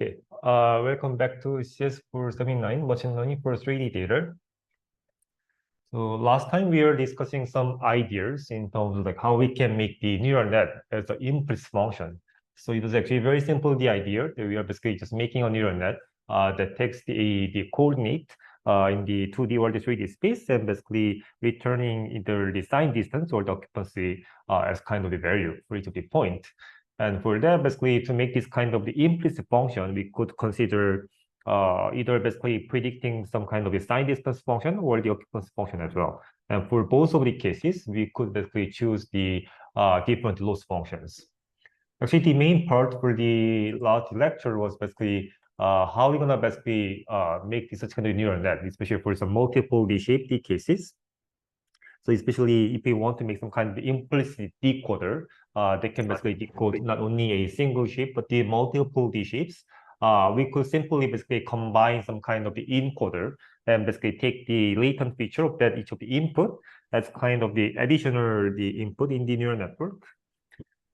Okay, welcome back to CS479 machine learning for 3D data. So last time we were discussing some ideas in terms of like how we can make the neural net as an implicit function. So it was actually very simple, the idea that we are basically just making a neural net that takes the coordinate in the 2D or the 3D space and basically returning either the sign distance or the occupancy as kind of the value for each of the point. And for that, basically, to make this kind of the implicit function, we could consider either basically predicting some kind of a sign distance function or the occupancy function as well. And for both of the cases, we could basically choose the different loss functions. Actually, the main part for the last lecture was basically how we're going to basically make this such kind of neural net, especially for some multiple D-shaped cases. So especially if we want to make some kind of implicit decoder, that can basically decode not only a single shape, but the multiple D shapes. We could simply basically combine some kind of the encoder and basically take the latent feature of that each of the input as kind of the additional the input in the neural network.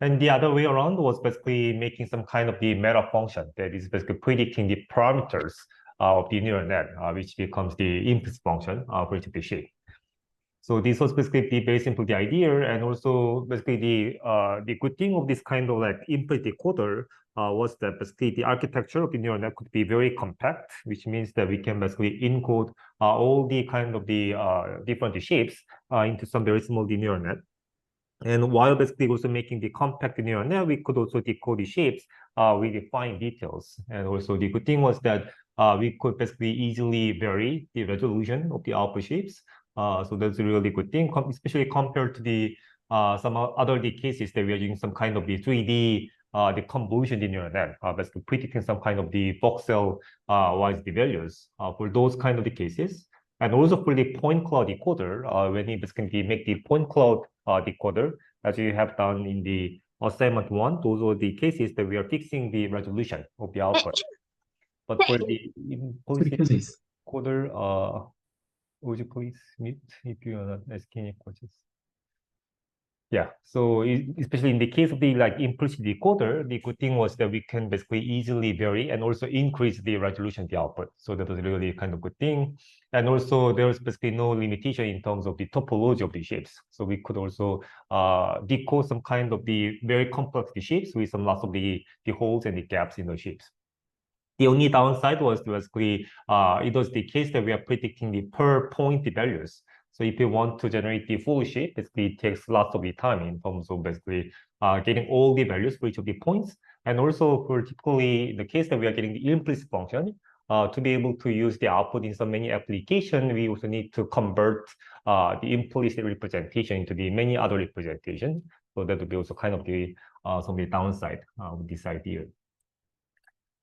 And the other way around was basically making some kind of the meta function that is basically predicting the parameters of the neural net, which becomes the implicit function for each of the shape. So this was basically the very simple the idea, and also basically the good thing of this kind of like implicit decoder was that basically the architecture of the neural net could be very compact, which means that we can basically encode all the kind of the different shapes into some very small neural net. And while basically also making the compact neural net, we could also decode the shapes with the fine details. And also the good thing was that we could basically easily vary the resolution of the output shapes. So that's a really good thing, especially compared to the some other cases that we are using some kind of the 3D the convolution in neural net, basically predicting some kind of the voxel wise the values for those kind of the cases. And also for the point cloud decoder, when you basically make the point cloud decoder, as you have done in the assignment 1, those are the cases that we are fixing the resolution of the output. But for the implicit decoder, would you please mute if you are not asking any questions? Yeah, so especially in the case of the like implicit decoder, the good thing was that we can basically easily vary and also increase the resolution of the output. So that was really kind of good thing. And also there was basically no limitation in terms of the topology of the shapes. So we could also decode some kind of the very complex shapes with some lots of the holes and the gaps in the shapes. The only downside was basically it was the case that we are predicting the per point values. So if you want to generate the full shape, basically it takes lots of the time in terms of basically getting all the values for each of the points. And also for typically the case that we are getting the implicit function, to be able to use the output in so many applications, we also need to convert the implicit representation into the many other representations. So that would be also kind of the some of the downside with this idea.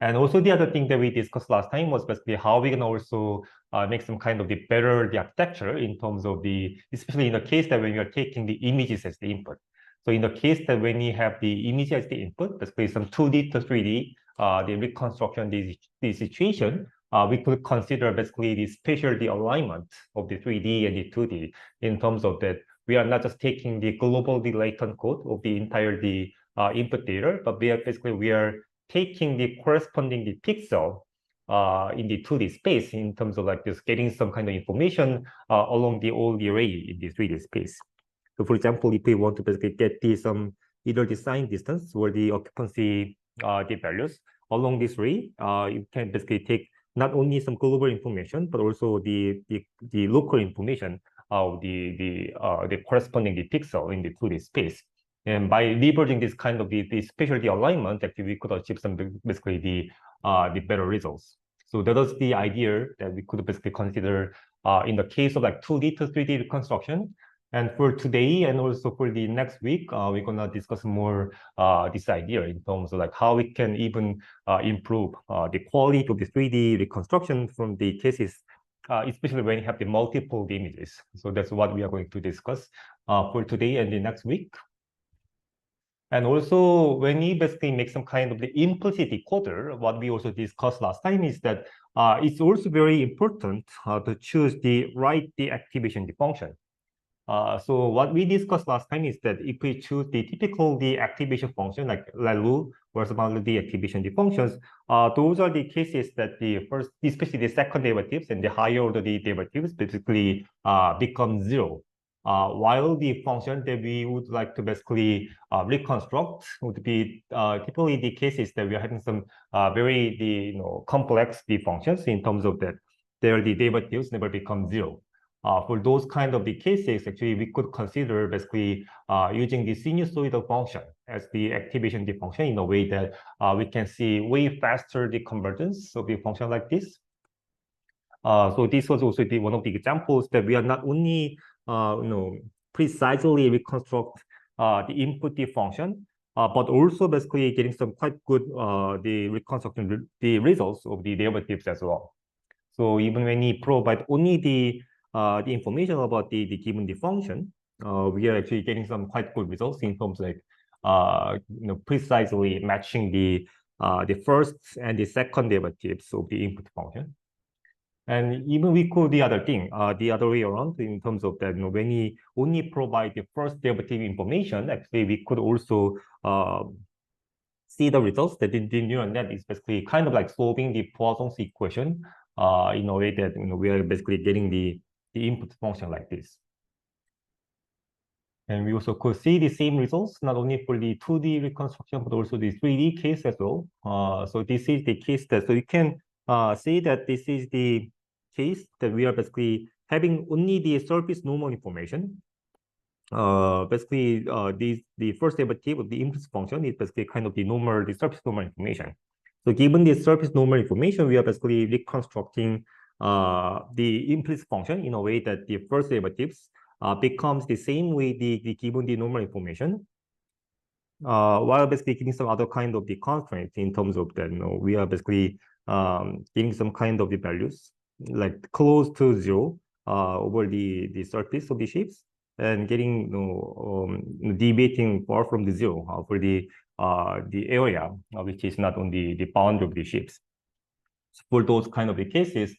And also the other thing that we discussed last time was basically how we can also make some kind of the better the architecture in terms of the, especially in the case that when you are taking the images as the input. So in the case that when you have the image as the input, basically some 2D to 3D, the reconstruction, the situation, we could consider basically the spatial the alignment of the 3D and the 2D in terms of that we are not just taking the global the latent code of the entire the input data, but we are taking the corresponding the pixel in the 2D space in terms of like just getting some kind of information along the all the array in the 3D space. So for example, if we want to basically get the either the sign distance or the occupancy the values along this array, you can basically take not only some global information but also the local information of the corresponding the pixel in the 2D space. And by leveraging this kind of the spatial alignment, actually we could achieve some basically the better results. So that was the idea that we could basically consider in the case of like 2D to 3D reconstruction. And for today and also for the next week, we're gonna discuss more this idea in terms of like how we can even improve the quality of the 3D reconstruction from the cases, especially when you have the multiple images. So that's what we are going to discuss for today and the next week. And also, when you basically make some kind of the implicit decoder, what we also discussed last time is that it's also very important to choose the right deactivation function. So what we discussed last time is that if we choose the typical activation function like relu versus boundary activation functions, those are the cases that the first, especially the second derivatives and the higher order derivatives basically become zero. While the function that we would like to basically reconstruct would be typically the cases that we are having some very complex functions in terms of that their derivatives never become zero. For those kind of the cases, actually, we could consider basically using the sinusoidal function as the activation function in a way that we can see way faster the convergence of the function like this. So this was also one of the examples that we are not only precisely reconstruct the input function, but also basically getting some quite good the reconstruction the results of the derivatives as well. So even when we provide only the information about the given function, we are actually getting some quite good results in terms of precisely matching the first and the second derivatives of the input function. And even we could the other thing, the other way around in terms of that, when we only provide the first derivative information, actually we could also see the results that the neural net is basically kind of like solving the Poisson's equation in a way that we are basically getting the input function like this. And we also could see the same results not only for the 2D reconstruction but also the 3D case as well. So this is the case that so you can see that this is the case that we are basically having only the surface normal information. Basically, the first derivative of the implicit function is basically kind of the surface normal information. So given the surface normal information, we are basically reconstructing the implicit function in a way that the first derivatives becomes the same way given the normal information, while basically giving some other kind of the constraints in terms of that, we are basically giving some kind of the values like close to zero over the surface of the shapes, and getting deviating far from the zero for the area which is not on the boundary of the shapes. So for those kind of the cases,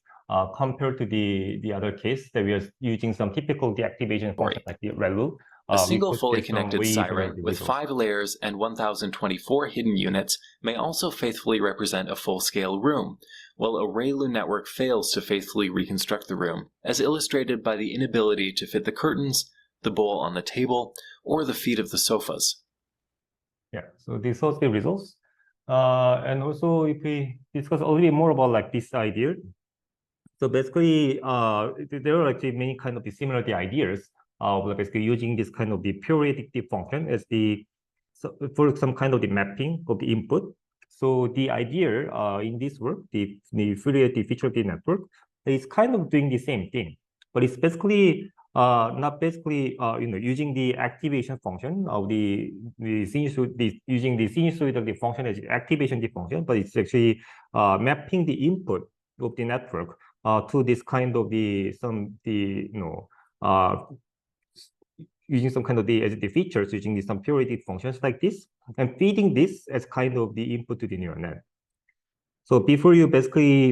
compared to the other case that we are using some typical deactivation function like the relu, a single fully connected siren with 5 layers and 1024 hidden units may also faithfully represent a full-scale room, while a ReLU network fails to faithfully reconstruct the room, as illustrated by the inability to fit the curtains, the bowl on the table, or the feet of the sofas. Yeah, so these are the results. And also, if we discuss a little bit more about like this idea, so basically, there are actually many kind of the similar ideas of basically using this kind of the periodic function as for some kind of the mapping of the input. So the idea in this work, the Fourier feature of the network, is kind of doing the same thing, but it's basically not basically using the activation function of using the sinusoidal function as activation function, but it's actually mapping the input of the network to this kind of using some kind of the features using some periodic functions like this, and feeding this as kind of the input to the neural net. So before you basically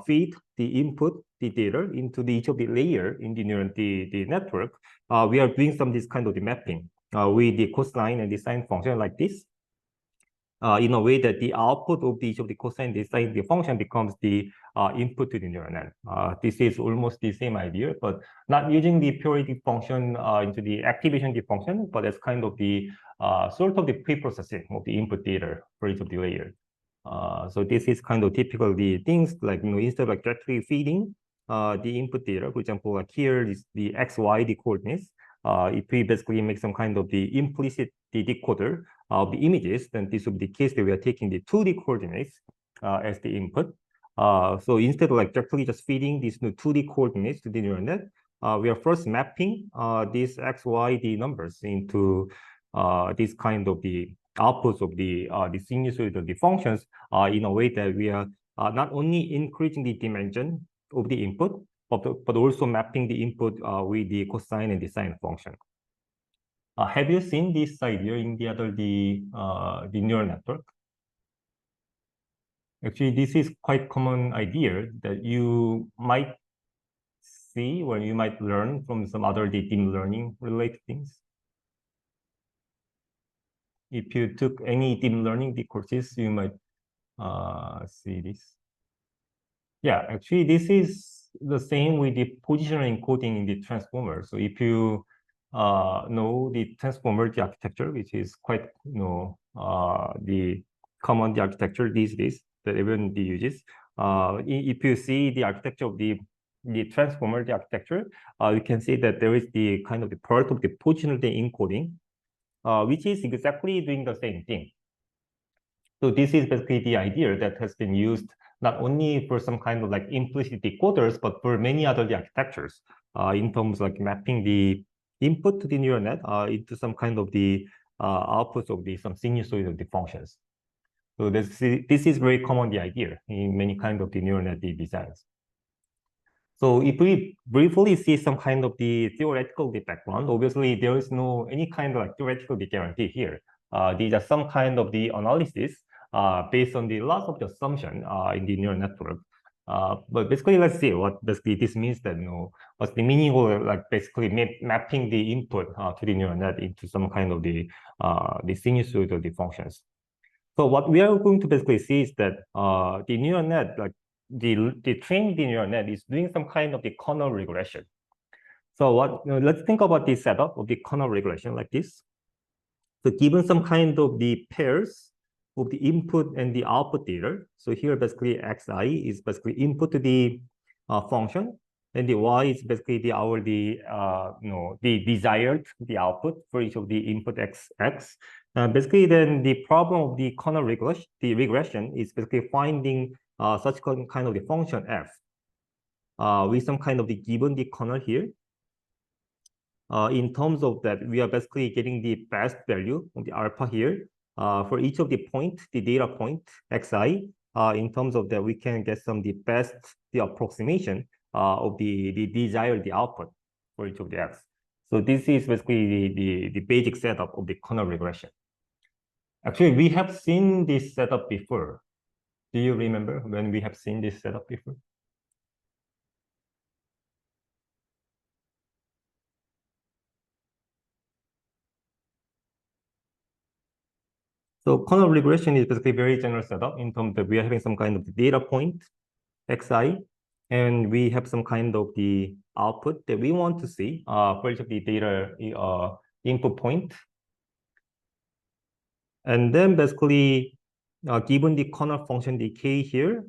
feed the input, the data into each of the layer in the network, we are doing some this kind of the mapping with the cosine and the sine function like this. In a way that the output of each of the cosine and sine the function becomes the input to the neural net. This is almost the same idea, but not using the periodic function into the activation function, but as kind of the sort of the pre-processing of the input data for each of the layer. So this is kind of typical the things like instead of like directly feeding the input data, for example, like here is the XY coordinates. If we basically make some kind of the implicit decoder of the images, then this would be the case that we are taking the 2D coordinates as the input. So instead of like directly just feeding these 2D coordinates to the neural net, we are first mapping these XY numbers into this kind of the outputs of the sinusoidal functions in a way that we are not only increasing the dimension of the input, but also mapping the input with the cosine and the sine function. Have you seen this idea in the neural network? Actually, this is quite common idea that you might see or you might learn from some other deep learning related things? If you took any deep learning courses, you might see this. Yeah, actually, this is the same with the positional encoding in the transformer. So if you know the transformer, the architecture, which is quite, the common architecture these days that everyone uses. If you see the architecture of the transformer, the architecture, you can see that there is the kind of the part of the positional encoding, which is exactly doing the same thing. So this is basically the idea that has been used not only for some kind of like implicit decoders, but for many other architectures in terms of like mapping the input to the neural net into some kind of the outputs of the some sinusoidal functions. So this is very common the idea in many kind of the neural net designs. So if we briefly see some kind of the theoretical background, obviously there is no any kind of like theoretical guarantee here. These are some kind of the analysis based on the lots of the assumption in the neural network. But basically, let's see what basically this means. That what's the meaning of like basically mapping the input to the neural net into some kind of the sinusoidal functions. So what we are going to basically see is that the neural net, like the trained neural net, is doing some kind of the kernel regression. So let's think about the setup of the kernel regression like this. So given some kind of the pairs of the input and the output data. So here basically xi is basically input to the function, and the y is basically the desired the output for each of the input x. Basically, then the problem of the kernel regression is basically finding such kind of the function f with some kind of the given the kernel here. In terms of that, we are basically getting the best value of the alpha here for each of the point, the data point xi. In terms of that, we can get the best approximation of the desired output for each of the x. So this is basically the basic setup of the kernel regression. Actually, we have seen this setup before. Do you remember when we have seen this setup before? So kernel regression is basically a very general setup in terms that we are having some kind of the data point, xi, and we have some kind of the output that we want to see for each of the data input point. And then basically, given the kernel function, the k here,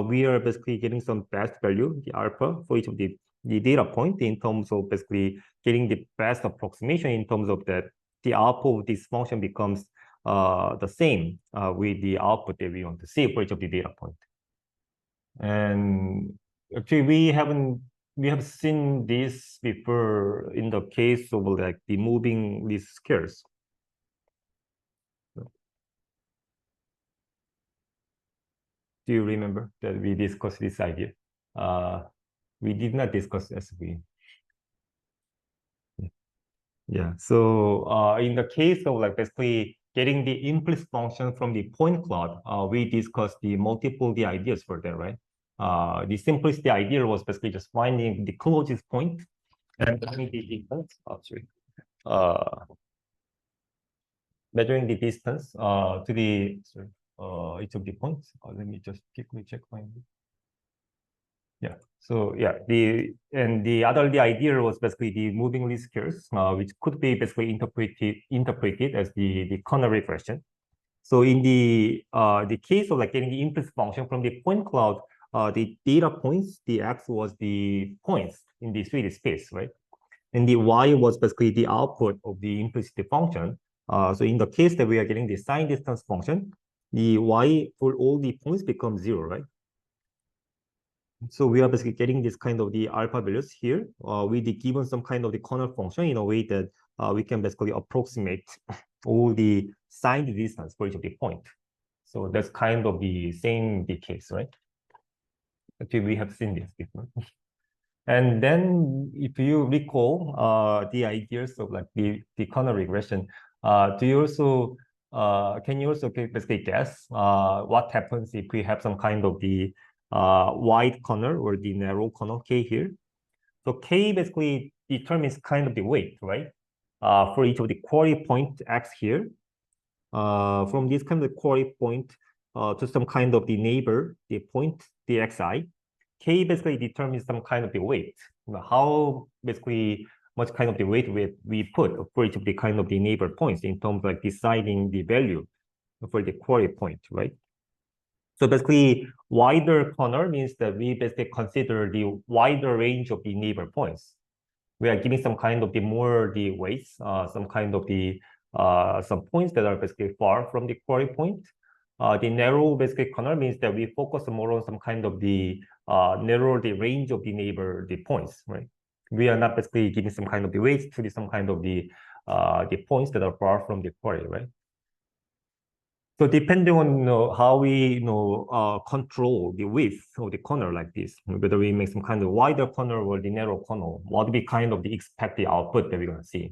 we are basically getting some best value, the alpha, for each of the data point in terms of basically getting the best approximation in terms of that the output of this function becomes the same with the output that we want to see for each of the data point. And actually, we have seen this before in the case of like the moving least squares. Do you remember that we discussed this idea? We did not discuss SV. Yeah. So in the case of like basically getting the implicit function from the point cloud, we discussed the multiple ideas for that, right? The simplest idea was basically just finding the closest point and measuring the distance. Measuring the distance to the each of the points. Let me just quickly check my. Yeah. So yeah, the other idea was basically the moving least squares, which could be basically interpreted as the kernel regression. So in the case of like getting the implicit function from the point cloud, the data points, the x was the points in the 3D space, right? And the y was basically the output of the implicit function. So in the case that we are getting the sign distance function, the y for all the points becomes 0, right? So we are basically getting this kind of the alpha values here with the given some kind of the kernel function in a way that we can basically approximate all the signed distance for each of the point. So that's kind of the same case, right? Actually, we have seen this before. And then if you recall the ideas of like the kernel regression, do you also can you also basically guess what happens if we have some kind of the wide kernel or the narrow kernel k here? So K basically determines kind of the weight, right? For each of the query point X here. From this kind of query point to some kind of the neighbor, the point, the xi, K basically determines some kind of the weight. How basically much kind of the weight we put for each of the kind of the neighbor points in terms of like deciding the value for the query point, right? So basically, wider corner means that we basically consider the wider range of the neighbor points. We are giving some kind of the more the weights, some kind of the some points that are basically far from the query point. The narrow basically corner means that we focus more on some kind of the narrow the range of the neighbor the points, right? We are not basically giving some kind of the weights to the some kind of the points that are far from the query, right? So depending on how we control the width of the corner like this, whether we make some kind of wider corner or the narrow corner, what will be kind of the expected output that we're going to see.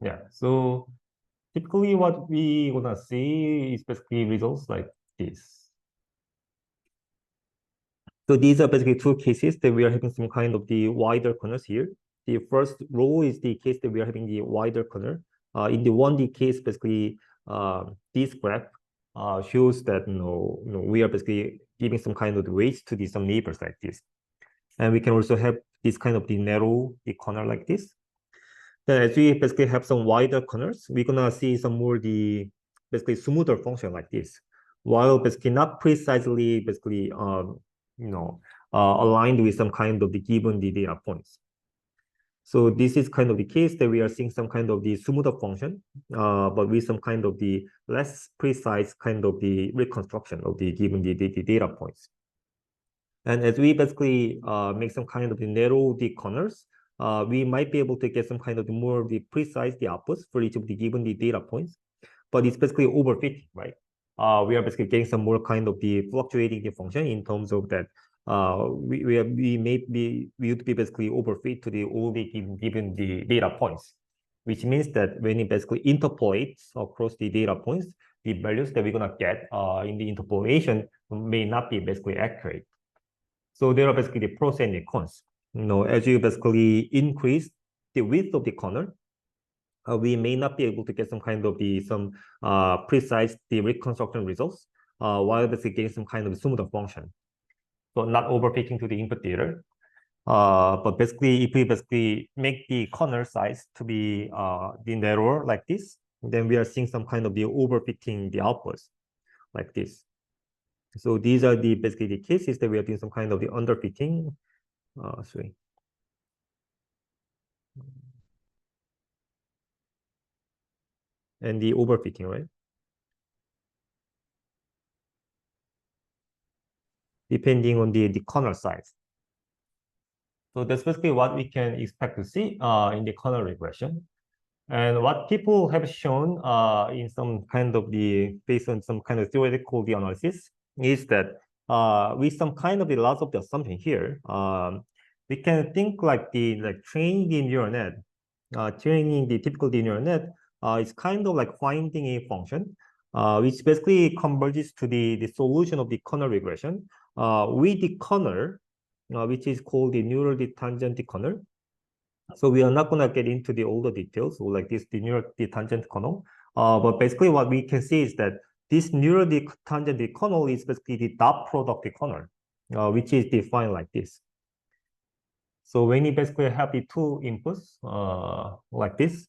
Yeah, so typically what we gonna see is basically results like this. So these are basically two cases that we are having some kind of the wider corners here. The first row is the case that we are having the wider corner. In the 1D case, basically, this graph shows that we are basically giving some kind of weights to some neighbors like this. And we can also have this kind of the narrow the corner like this. Then as we basically have some wider corners, we're gonna see some more the basically smoother function like this, while basically not precisely basically aligned with some kind of the given the data points. So this is kind of the case that we are seeing some kind of the smoother function, but with some kind of the less precise kind of the reconstruction of the given the data points. And as we basically make some kind of the narrow the corners, we might be able to get some kind of the more the precise the outputs for each of the given the data points, but it's basically overfitting, right? We are basically getting some more kind of the fluctuating the function in terms of that we would be basically overfit to the all the given the data points, which means that when it basically interpolates across the data points, the values that we're gonna get in the interpolation may not be basically accurate. So there are basically the pros and the cons. As you basically increase the width of the corner, we may not be able to get some kind of some precise the reconstruction results, while basically getting some kind of smoother function. So not overfitting to the input data. But basically, if we basically make the corner size to be the narrower like this, then we are seeing some kind of the overfitting the outputs like this. So these are basically the cases that we are doing some kind of the underfitting. And the overfitting, right? Depending on the corner size. So that's basically what we can expect to see in the kernel regression. And what people have shown in some kind of based on some kind of theoretical analysis is that with some kind of the loss of the assumption here, we can think like training the neural net, training the typical neural net is kind of like finding a function which basically converges to the solution of the kernel regression with the kernel, which is called the neural tangent kernel. So we are not going to get into all the details or like this the neural tangent kernel. But basically what we can see is that this neural tangent kernel is basically the dot product kernel, which is defined like this. So when you basically have the two inputs like this,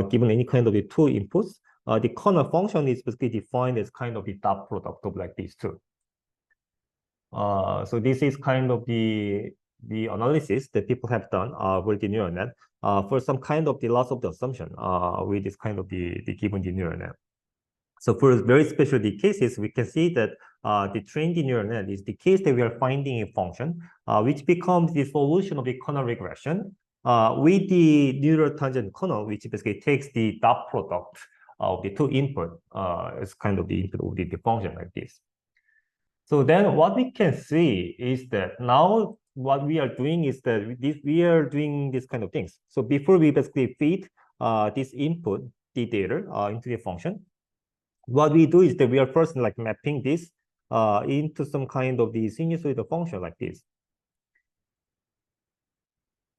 given any kind of the two inputs, the kernel function is basically defined as kind of the dot product of like these two. So this is kind of the analysis that people have done with the neural net for some kind of the loss of the assumption with this kind of the given the neural net. So for very special cases, we can see that the trained neural net is the case that we are finding a function which becomes the solution of the kernel regression with the neural tangent kernel, which basically takes the dot product of the two input as kind of the input of the function like this. So then what we can see is that now what we are doing is that we are doing this kind of things. So before we basically feed this input, the data into the function, what we do is that we are first like mapping this into some kind of the sinusoidal function like this.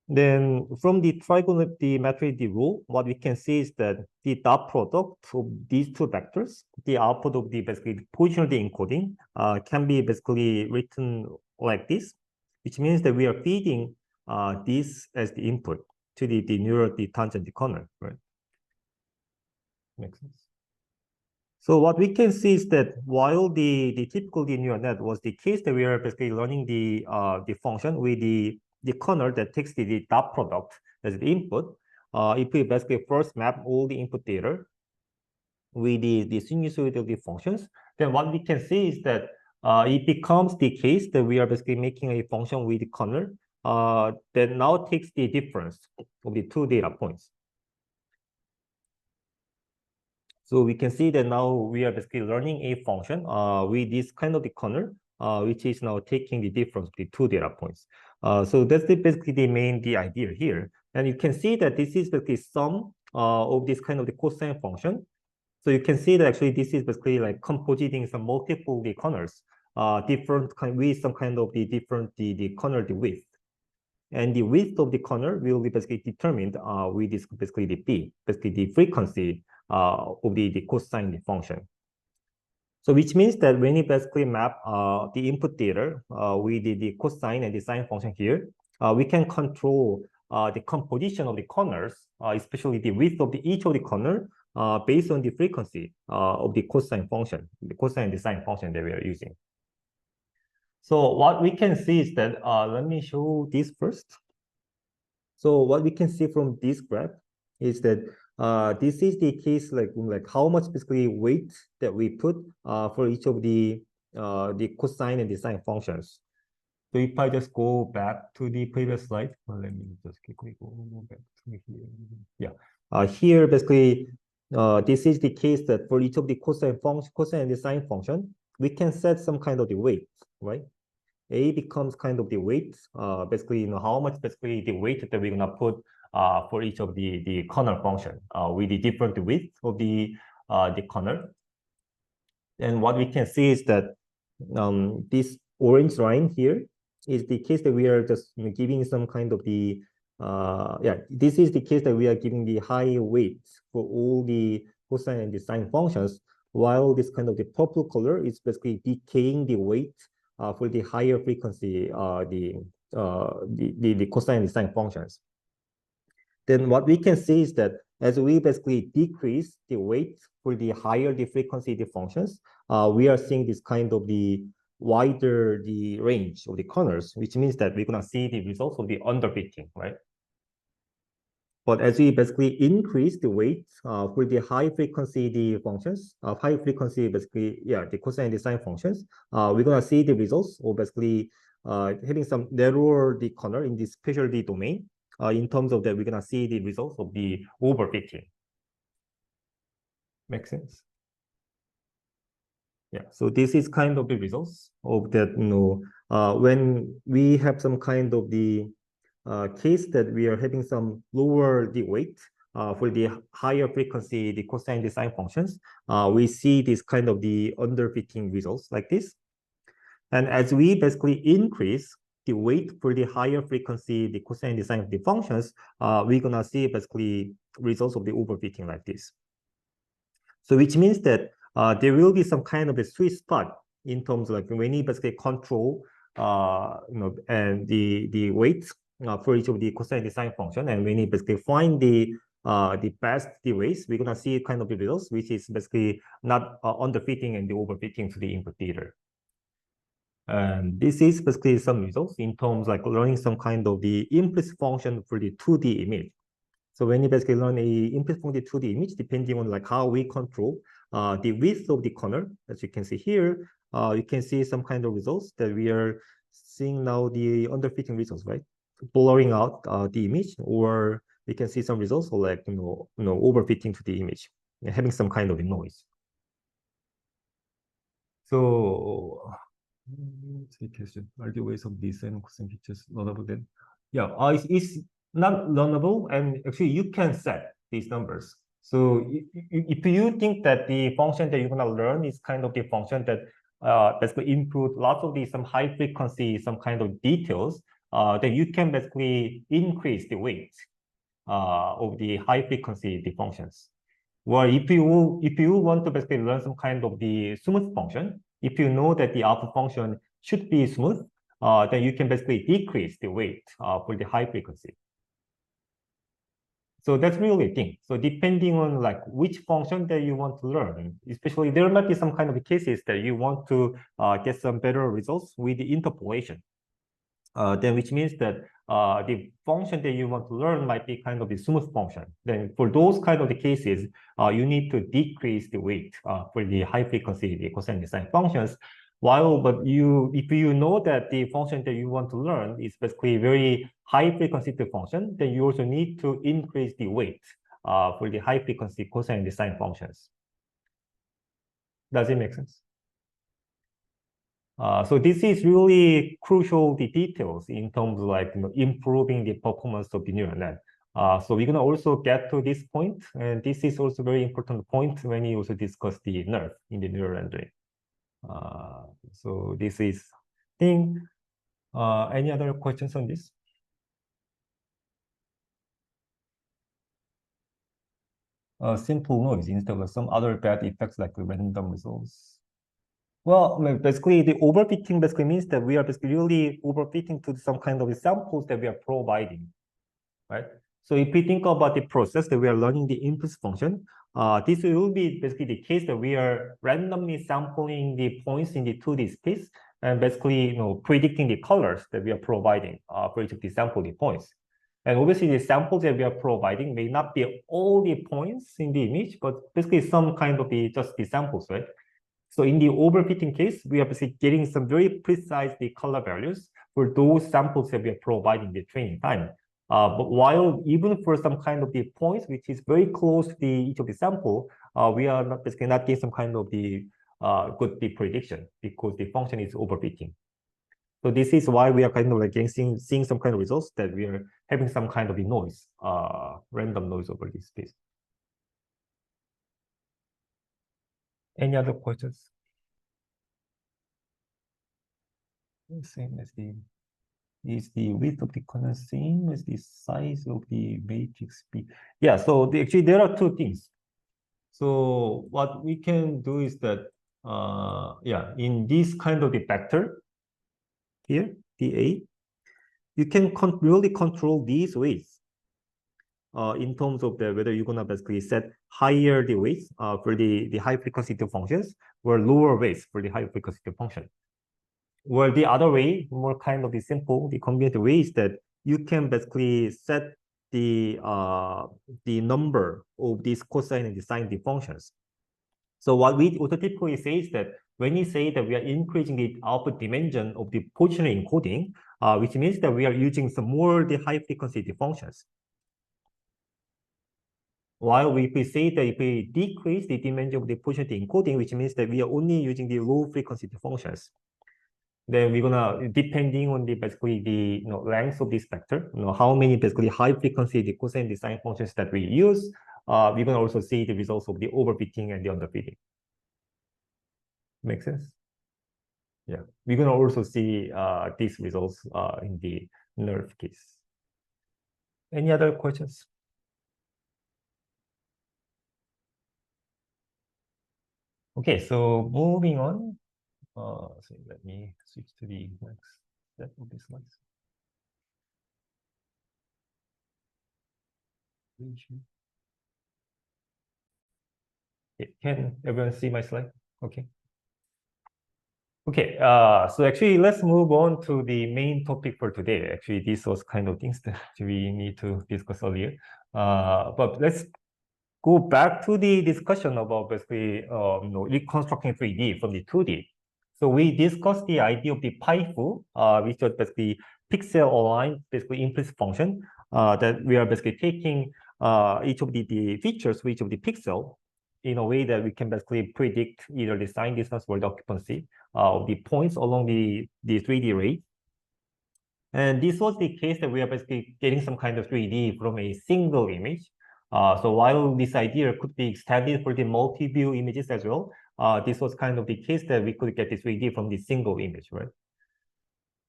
Then from the trigonometry rule, what we can see is that the dot product of these two vectors, the output of the basically positional encoding, can be basically written like this, which means that we are feeding this as the input to the neural, the tangent, the kernel, right? Makes sense. So what we can see is that while the typical neural net was the case that we are basically learning the function with the kernel that takes the dot product as the input, if we basically first map all the input data with the sinusoidal functions, then what we can see is that it becomes the case that we are basically making a function with the kernel that now takes the difference of the two data points. So we can see that now we are basically learning a function with this kind of the kernel, which is now taking the difference of the two data points. So that's basically the idea here. And you can see that this is basically sum of this kind of the cosine function. So you can see that actually this is basically like compositing some multiple the kernels, different kind with some kind of the different the kernel the width. And the width of the kernel will be basically determined with this basically the p, basically the frequency of the cosine function. So which means that when you basically map the input data with the cosine and the sine function here, we can control the composition of the kernels, especially the width of each of the kernel based on the frequency of the cosine function, the cosine and the sine function that we are using. So what we can see is that, let me show this first. So what we can see from this graph is that this is the case like how much basically weight that we put for each of the cosine and the sine functions. So if I just go back to the previous slide, well, let me just quickly go back to here. Yeah, here basically this is the case that for each of the cosine and the sine function, we can set some kind of the weight, right? A becomes kind of the weight, basically, how much basically the weight that we're gonna put for each of the kernel function with the different width of the kernel. And what we can see is that this orange line here is the case that we are just giving some kind of the this is the case that we are giving the high weight for all the cosine and the sine functions, while this kind of the purple color is basically decaying the weight for the higher frequency, the cosine and the sine functions. Then what we can see is that as we basically decrease the weight for the higher the frequency the functions, we are seeing this kind of the wider the range of the kernels, which means that we're gonna see the results of the underfitting, right? But as we basically increase the weight for the high frequency the functions, high frequency basically, the cosine and the sine functions, we're gonna see the results of basically having some narrower the kernel in this special the domain. In terms of that, we're gonna see the results of the overfitting. Make sense? Yeah. So this is kind of the results of that. When we have some kind of the case that we are having some lower the weight for the higher frequency, the cosine the sine functions, we see this kind of the underfitting results like this. And as we basically increase the weight for the higher frequency, the cosine the sine of the functions, we're gonna see basically results of the overfitting like this. So which means that there will be some kind of a sweet spot in terms of like when you basically control and the weight for each of the cosine the sine function, and when you basically find the best the ways, we're gonna see kind of the results which is basically not underfitting and the overfitting to the input data. And this is basically some results in terms like learning some kind of the implicit function for the 2D image. So when you basically learn a implicit function 2D image, depending on like how we control the width of the kernel, as you can see here, you can see some kind of results that we are seeing now the underfitting results, right? Blurring out the image, or we can see some results for like overfitting to the image, having some kind of a noise. So Are the ways of design cosine features learnable then? Yeah, it's not learnable, and actually you can set these numbers. So if you think that the function that you're gonna learn is kind of the function that basically include lots of some high frequency, some kind of details, then you can basically increase the weight of the high frequency the functions. Well, if you want to basically learn some kind of the smooth function, if you know that the alpha function should be smooth, then you can basically decrease the weight for the high frequency. So that's really a thing. So depending on like which function that you want to learn, especially there might be some kind of cases that you want to get some better results with the interpolation. Then which means that the function that you want to learn might be kind of the smooth function. Then for those kind of the cases, you need to decrease the weight for the high frequency, the cosine design functions. If you know that the function that you want to learn is basically very high frequency function, then you also need to increase the weight for the high frequency cosine design functions. Does it make sense? So this is really crucial, the details in terms of like improving the performance of the neural net. So we're gonna also get to this point, and this is also very important point when you also discuss the nerve in the neural rendering. So this is thing. Any other questions on this? Simple noise instead of some other bad effects like random results. Well, basically, the overfitting basically means that we are basically really overfitting to some kind of samples that we are providing, right? So if we think about the process that we are learning the implicit function, this will be basically the case that we are randomly sampling the points in the 2D space and basically, predicting the colors that we are providing for each of the sampling points. And obviously, the samples that we are providing may not be all the points in the image, but basically some kind of just the samples, right? So in the overfitting case, we are basically getting some very precise the color values for those samples that we are providing the training time. But while even for some kind of the points, which is very close to each of the sample, we are not basically not getting some kind of the good prediction because the function is overfitting. So this is why we are kind of like seeing some kind of results that we are having some kind of the noise, random noise over this space. Any other questions? Same as is the width of the kernel same as the size of the matrix B? Yeah, so actually there are two things. So what we can do is that, in this kind of the vector here, dA, you can really control these weights in terms of whether you're gonna basically set higher the weights for the high frequency functions or lower weights for the high frequency function. Well, the other way, more kind of the simple, the convenient way is that you can basically set the number of these cosine and sine the functions. So what we typically say is that when we say that we are increasing the output dimension of the positional encoding, which means that we are using some more the high frequency the functions. While if we say that if we decrease the dimension of the positional encoding, which means that we are only using the low frequency functions, then we're gonna, depending on basically the length of this vector, how many basically high frequency the cosine design functions that we use, we're gonna also see the results of the overfitting and the underfitting. Make sense? Yeah, we're gonna also see these results in the nerve case. Any other questions? Okay, so moving on. So let me switch to the next step of the slides. Okay, can everyone see my slide? Okay. Okay, so actually let's move on to the main topic for today. Actually, this was kind of things that we need to discuss earlier. But let's go back to the discussion about basically reconstructing 3D from the 2D. So we discussed the idea of the PIFU, which was basically pixel aligned, basically implicit function, that we are basically taking each of the features for each of the pixel in a way that we can basically predict either the sign distance or the occupancy of the points along the 3D array. And this was the case that we are basically getting some kind of 3D from a single image. So while this idea could be extended for the multi-view images as well, this was kind of the case that we could get this 3D from the single image, right?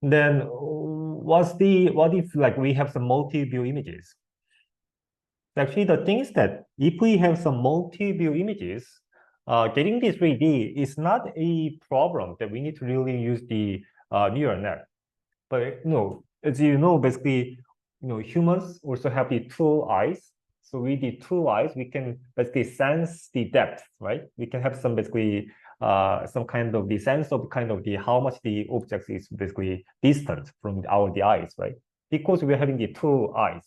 Then what if like we have some multi-view images? Actually, the thing is that if we have some multi-view images, getting this 3D is not a problem that we need to really use the neural net. But as you know, basically, humans also have the two eyes. So with the two eyes, we can basically sense the depth, right? We can have some basically some kind of the sense of kind of the how much the object is basically distant from the eyes, right? Because we're having the two eyes.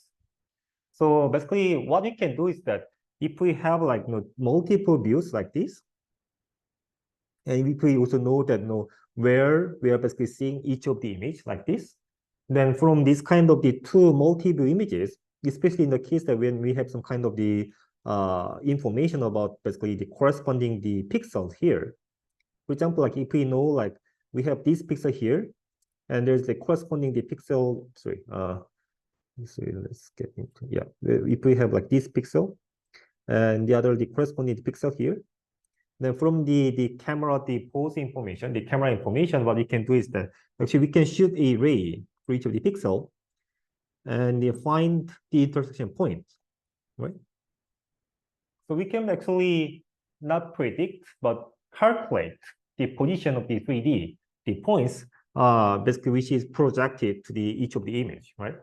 So basically, what we can do is that if we have like multiple views like this, and if we also know that where we are basically seeing each of the image like this, then from this kind of the two multi-view images, especially in the case that when we have some kind of the information about basically the corresponding the pixels here. For example, like if we know like we have this pixel here, and there's the corresponding the pixel, so let's get into, yeah, if we have like this pixel and the other the corresponding pixel here, then from the camera, the pose information, the camera information, what we can do is that actually we can shoot a ray for each of the pixel and find the intersection point, right? So we can actually not predict, but calculate the position of the 3D, the points, basically which is projected to the each of the image, right?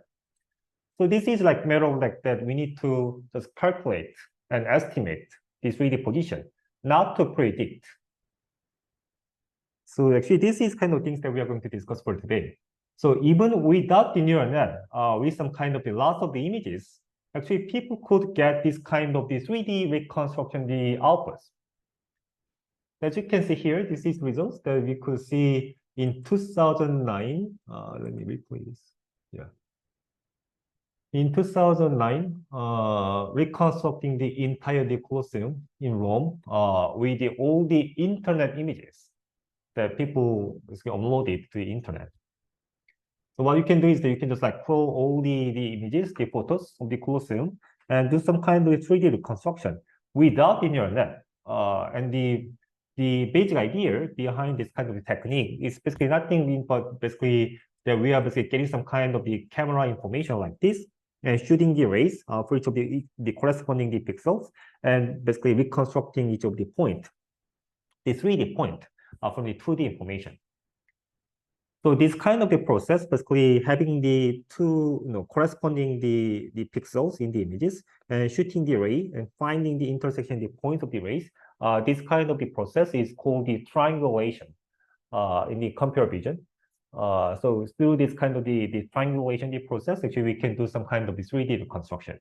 So this is like matter of like that we need to just calculate and estimate the 3D position, not to predict. So actually, this is kind of things that we are going to discuss for today. So even without the neural net, with some kind of the loss of the images, actually people could get this kind of the 3D reconstruction, the outputs. As you can see here, this is results that we could see in 2009. Let me replay this. Yeah. In 2009, reconstructing the entire Colosseum in Rome with all the internet images that people uploaded to the internet. So what you can do is that you can just like pull all the images, the photos of the Colosseum, and do some kind of 3D reconstruction without the neural net. And the basic idea behind this kind of technique is basically nothing but basically that we are basically getting some kind of the camera information like this, and shooting the rays for each of the corresponding the pixels, and basically reconstructing each of the point, the 3D point from the 2D information. So this kind of the process, basically having the two corresponding the pixels in the images and shooting the ray and finding the intersection, the point of the rays, this kind of the process is called the triangulation in the computer vision. So through this kind of the triangulation process, actually we can do some kind of the 3D reconstruction.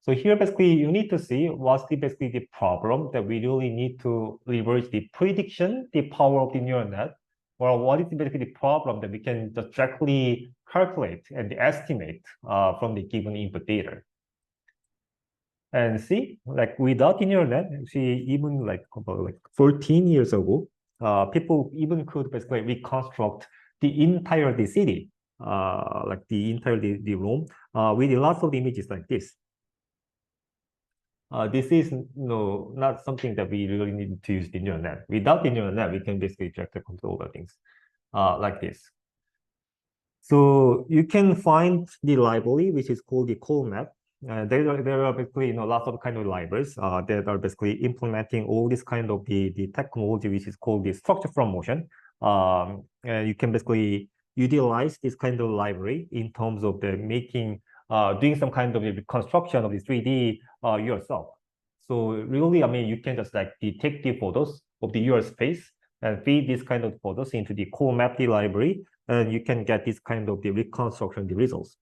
So here basically you need to see what's basically the problem that we really need to leverage the prediction, the power of the neural net, or what is basically the problem that we can just directly calculate and estimate from the given input data. And see, like without the neural net, actually even like about like 14 years ago, people even could basically reconstruct the entire city, like the entire the Rome, with lots of images like this. This is not something that we really need to use the neural net. Without the neural net, we can basically directly control the things like this. So you can find the library which is called the CoLMap. There are basically lots of kind of libraries that are basically implementing all this kind of the technology which is called the structure from motion. And you can basically utilize this kind of library in terms of the making doing some kind of reconstruction of the 3D yourself. So really, I mean, you can just like take the photos of the your space and feed this kind of photos into the CoLMap library, and you can get this kind of the reconstruction the results.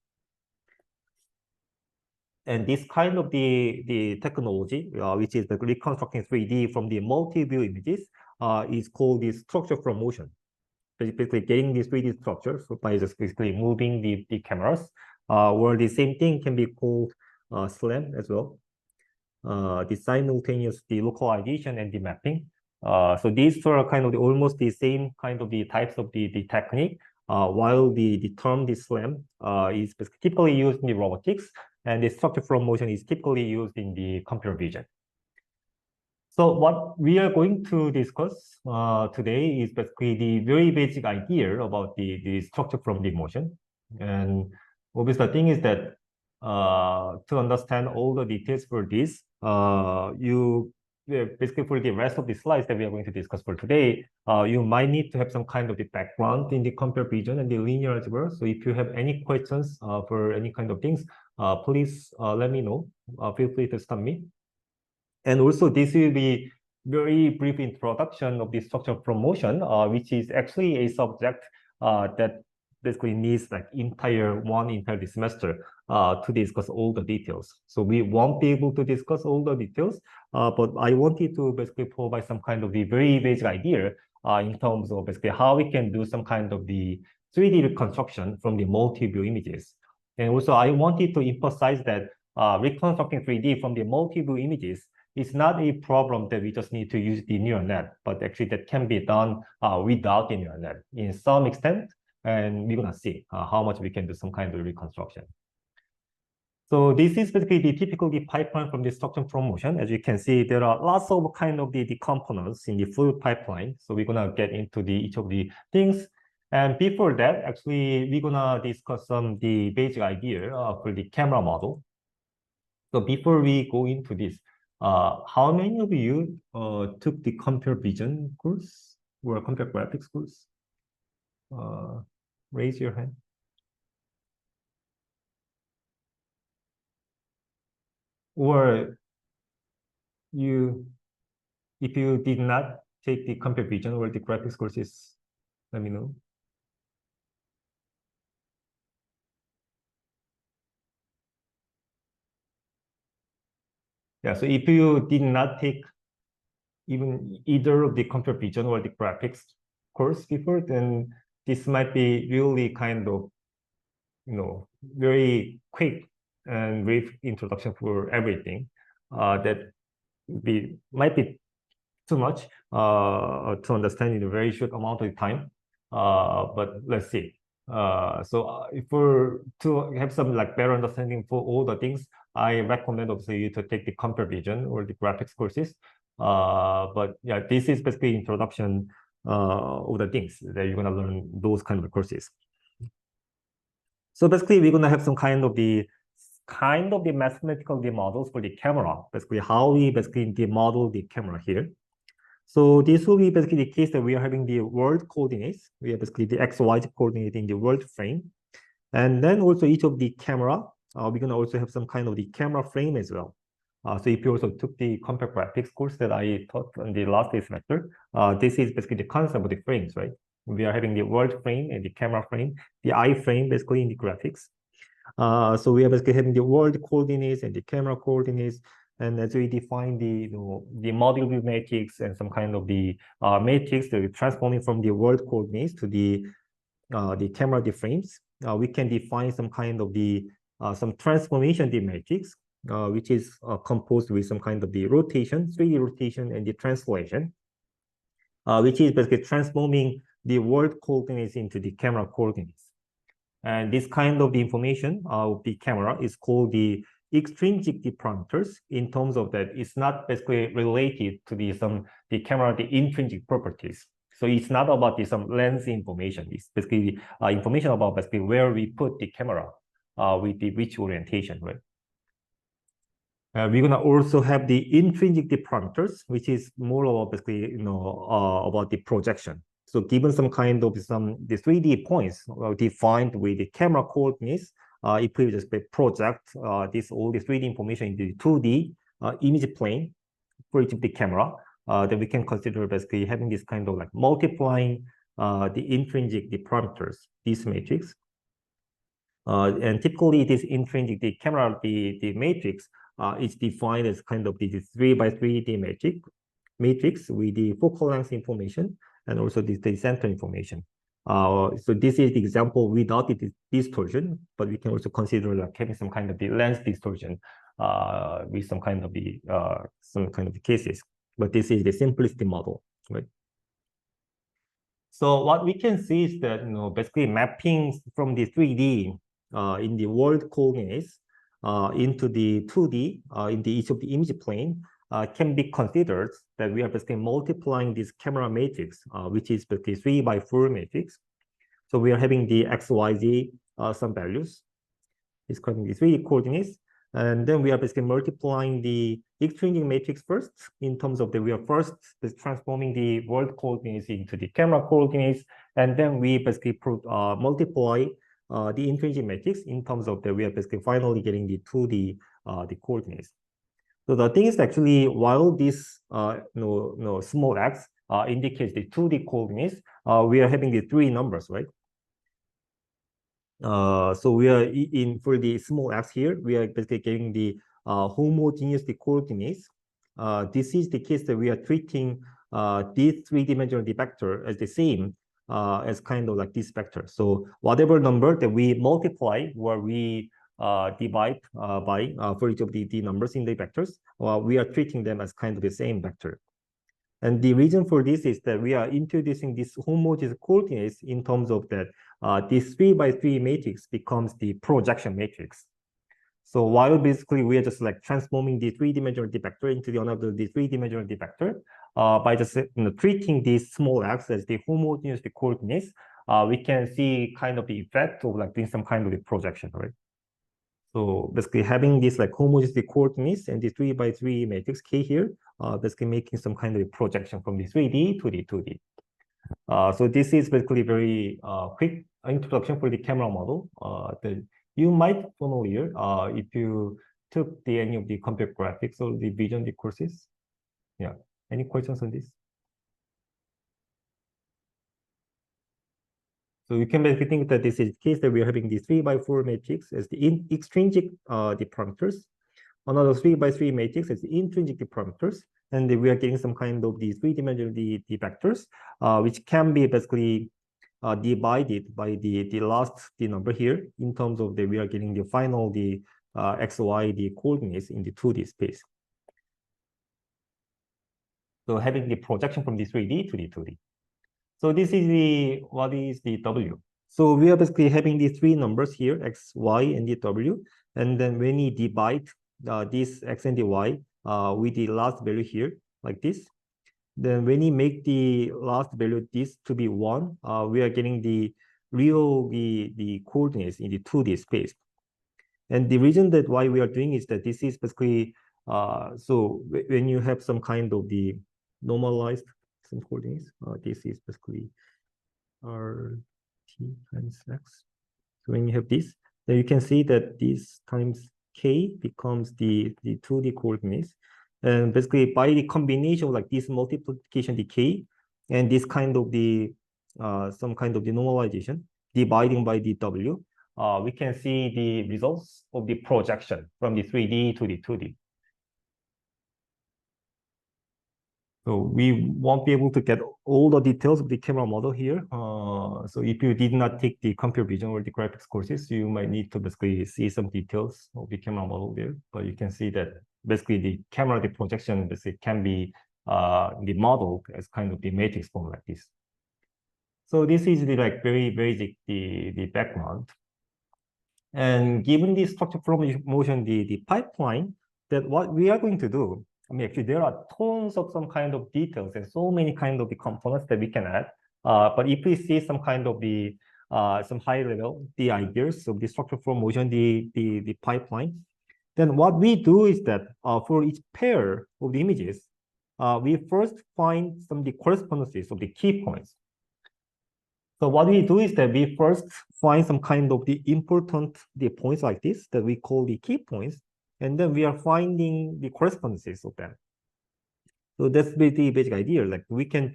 And this kind of the technology, which is the reconstructing 3D from the multi-view images, is called the structure from motion. Basically, getting this 3D structure by just basically moving the cameras, or the same thing can be called SLAM as well. the simultaneous localization and the mapping. So these are kind of almost the same kind of the types of the technique, while the term the SLAM is typically used in the robotics, and the structure from motion is typically used in the computer vision. So what we are going to discuss today is basically the very basic idea about the structure from the motion. And obviously the thing is that to understand all the details for this, basically for the rest of the slides that we are going to discuss for today, you might need to have some kind of the background in the computer vision and the linear algebra. So if you have any questions for any kind of things, please let me know. Feel free to stop me. And also, this will be very brief introduction of the structure from motion, which is actually a subject that basically needs like entire semester to discuss all the details. So we won't be able to discuss all the details, but I wanted to basically provide some kind of the very basic idea in terms of basically how we can do some kind of the 3D reconstruction from the multi-view images. And also, I wanted to emphasize that reconstructing 3D from the multi-view images is not a problem that we just need to use the neural net, but actually that can be done without the neural net in some extent, and we're gonna see how much we can do some kind of reconstruction. So this is basically the typical pipeline from the structure from motion. As you can see, there are lots of kind of the components in the fluid pipeline. So we're gonna get into each of the things. And before that, actually, we're gonna discuss the basic idea for the camera model. So before we go into this, how many of you took the computer vision course or computer graphics course? Raise your hand. Or if you did not take the computer vision or the graphics courses, let me know. Yeah, so if you did not take even either of the computer vision or the graphics course before, then this might be really kind of, very quick and brief introduction for everything. That might be too much to understand in a very short amount of time. But let's see. So to have some like better understanding for all the things, I recommend obviously you to take the computer vision or the graphics courses. But yeah, this is basically introduction of the things that you're gonna learn those kind of courses. So basically, we're gonna have some kind of the mathematical models for the camera. Basically, how we basically model the camera here. So this will be basically the case that we are having the world coordinates. We have basically the XY coordinate in the world frame. And then also each of the camera, we're gonna also have some kind of the camera frame as well. So if you also took the computer graphics course that I taught in the last semester, this is basically the concept of the frames, right? We are having the world frame and the camera frame, the eye frame basically in the graphics. So we are basically having the world coordinates and the camera coordinates. And as we define the model view matrix and some kind of the matrix that we're transforming from the world coordinates to the camera frames, we can define some kind of the some transformation matrix, which is composed with some kind of the rotation, 3D rotation, and the translation, which is basically transforming the world coordinates into the camera coordinates. And this kind of the information of the camera is called the extrinsic parameters, in terms of that it's not basically related to the camera intrinsic properties. So it's not about some lens information. It's basically information about basically where we put the camera with which orientation, right? We're gonna also have the intrinsic parameters, which is more about basically about the projection. So given some kind of the 3D points defined with the camera coordinates, if we just project all this 3D information into the 2D image plane for each of the camera, then we can consider basically having this kind of like multiplying the intrinsic parameters, this matrix. And typically this intrinsic camera matrix is defined as kind of this 3x3 matrix with the focal length information and also the center information. So this is the example without the distortion, but we can also consider like having some kind of the lens distortion with some kind of the cases. But this is the simplistic model, right? So what we can see is that, basically mapping from the 3D in the world coordinates into the 2D in the each of the image plane can be considered that we are basically multiplying this camera matrix, which is basically 3x4 matrix. So we are having the x, y, z some values. It's corresponding the 3D coordinates. And then we are basically multiplying the extrinsic matrix first in terms of we are first transforming the world coordinates into the camera coordinates. And then we basically multiply the intrinsic matrix in terms of we are basically finally getting the 2D the coordinates. So the thing is actually, while this small x indicates the 2D coordinates, we are having the 3 numbers, right? So we are for the small x here, we are basically getting the homogeneous coordinates. This is the case that we are treating this 3-dimensional vector as the same as kind of like this vector. So whatever number that we multiply or we divide by for each of the numbers in the vectors, we are treating them as kind of the same vector. And the reason for this is that we are introducing these homogeneous coordinates in terms of that this 3x3 matrix becomes the projection matrix. So while basically we are just like transforming the 3-dimensional vector into the 3-dimensional vector by just treating these small x as the homogeneous coordinates, we can see kind of the effect of like doing some kind of the projection, right? So basically having this like homogeneous coordinates and the 3x3 matrix K here, basically making some kind of projection from the 3D to the 2D. So this is basically very quick introduction for the camera model that you might familiar if you took any of the computer graphics or the vision courses. Yeah. Any questions on this? So you can basically think that this is the case that we are having the 3x4 matrix as the extrinsic the parameters, another 3x3 matrix as the intrinsic parameters, and we are getting some kind of the 3-dimensional the vectors, which can be basically divided by the last number here in terms of we are getting the final x, y coordinates in the 2D space. So having the projection from the 3D to the 2D. So this is what is the W. So we are basically having the 3 numbers here, x, y, and the W. And then when we divide this x and the y with the last value here, like this, then when we make the last value this to be 1, we are getting the real the coordinates in the 2D space. And the reason that why we are doing is that this is basically so when you have some kind of the normalized some coordinates, this is basically RT times X. So when you have this, then you can see that this times K becomes the 2D coordinates. And basically by the combination of like this multiplication decay and this kind of the some kind of the normalization dividing by the W, we can see the results of the projection from the 3D to the 2D. So we won't be able to get all the details of the camera model here. So if you did not take the computer vision or the graphics courses, you might need to basically see some details of the camera model there. But you can see that basically the camera, the projection basically can be the model as kind of the matrix form like this. So this is the like very basic the background. And given the structure flow motion, the pipeline, that what we are going to do, I mean, actually, there are tons of some kind of details and so many kind of the components that we can add. But if we see some kind of the some high level, the ideas of the structure flow motion, the pipeline, then what we do is that for each pair of the images, we first find some of the correspondences of the key points. So what we do is that we first find some kind of the important points like this that we call the key points, and then we are finding the correspondences of them. So that's the basic idea. Like we can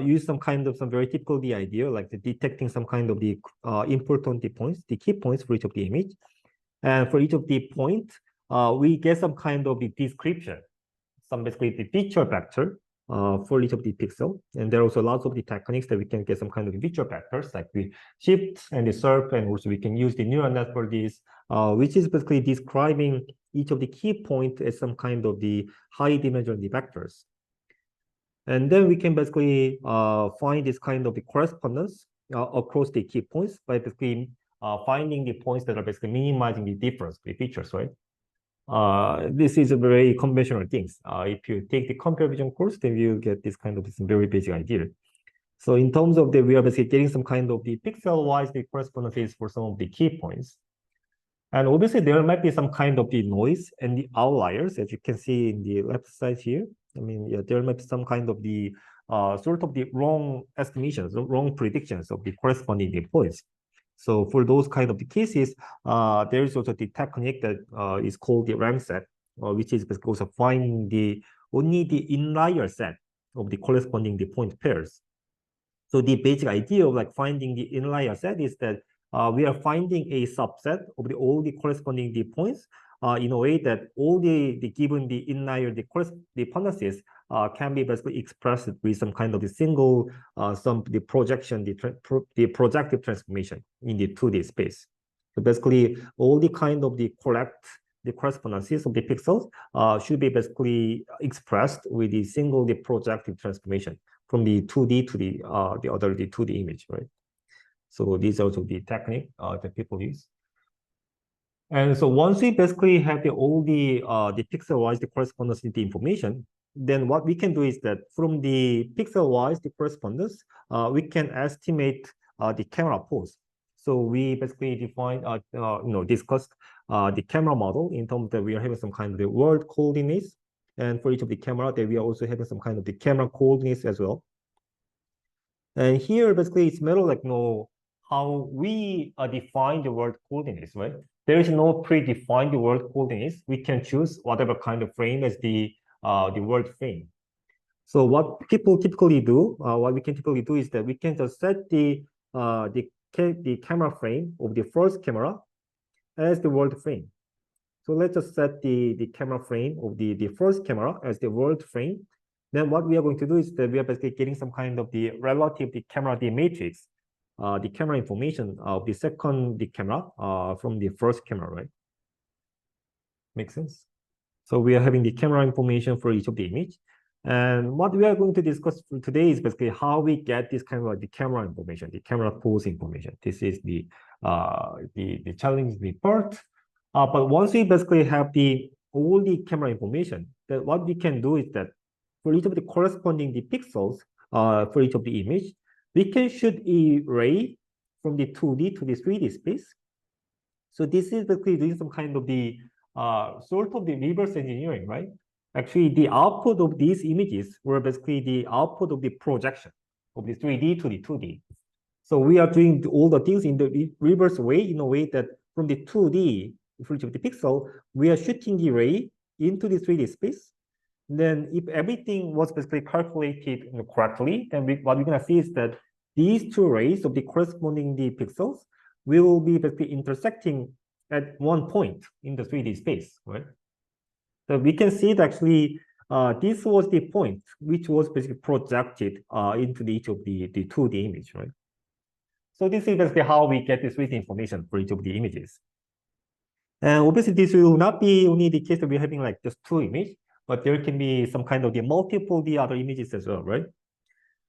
use some kind of some very typical idea, like detecting some kind of the important points, the key points for each of the image, and for each of the point, we get some kind of the description, some basically the feature vector for each of the pixel. And there are also lots of the techniques that we can get some kind of visual vectors, like the shift and the surf, and also we can use the neural net for this, which is basically describing each of the key points as some kind of the high dimension of the vectors. And then we can basically find this kind of the correspondence across the key points by basically finding the points that are basically minimizing the difference, the features, right? This is a very conventional things. If you take the computer vision course, then you get this kind of this very basic idea. So in terms of the, we are basically getting some kind of the pixel-wise the correspondences for some of the key points. And obviously there might be some kind of the noise and the outliers, as you can see in the left side here. I mean, yeah, there might be some kind of the sort of the wrong estimations, wrong predictions of the corresponding points. So for those kind of the cases, there is also the technique that is called the RAM set, which is basically also finding the only the inlier set of the corresponding the point pairs. So the basic idea of like finding the inlier set is that we are finding a subset of the all the corresponding the points in a way that all the given the inlier the dependencies can be basically expressed with some kind of the single the projection the projective transformation in the 2D space. So basically all the kind of the correspondences of the pixels should be basically expressed with the single the projective transformation from the 2D to the other the 2D image, right? So these are also the technique that people use. And so once we basically have all the pixel-wise the correspondence in the information, then what we can do is that from the pixel-wise the correspondence, we can estimate the camera pose. So we basically defined, discussed the camera model in terms that we are having some kind of the world coordinates, and for each of the camera, that we are also having some kind of the camera coordinates as well. And here basically it's matter like how we define the world coordinates, right? There is no predefined world coordinates. We can choose whatever kind of frame as the world frame. So what people typically do, what we can typically do is that we can just set the camera frame of the first camera as the world frame. So let's just set the camera frame of the first camera as the world frame. Then what we are going to do is that we are basically getting some kind of the relative the camera matrix, the camera information of the second camera from the first camera, right? Makes sense? So we are having the camera information for each of the image. And what we are going to discuss today is basically how we get this kind of the camera information, the camera pose information. This is the challenging part. But once we basically have all the camera information, then what we can do is that for each of the corresponding the pixels for each of the image, we can shoot a ray from the 2D to the 3D space. So this is basically doing some kind of the sort of the reverse engineering, right? Actually, the output of these images were basically the output of the projection of the 3D to the 2D. So we are doing all the things in the reverse way, in a way that from the 2D for each of the pixel, we are shooting the ray into the 3D space. Then if everything was basically calculated correctly, then what we're going to see is that these two rays of the corresponding the pixels will be basically intersecting at one point in the 3D space, right? So we can see that actually this was the point which was basically projected into each of the 2D image, right? So this is basically how we get this 3D information for each of the images. And obviously this will not be only the case that we're having like just two images, but there can be some kind of the multiple other images as well, right?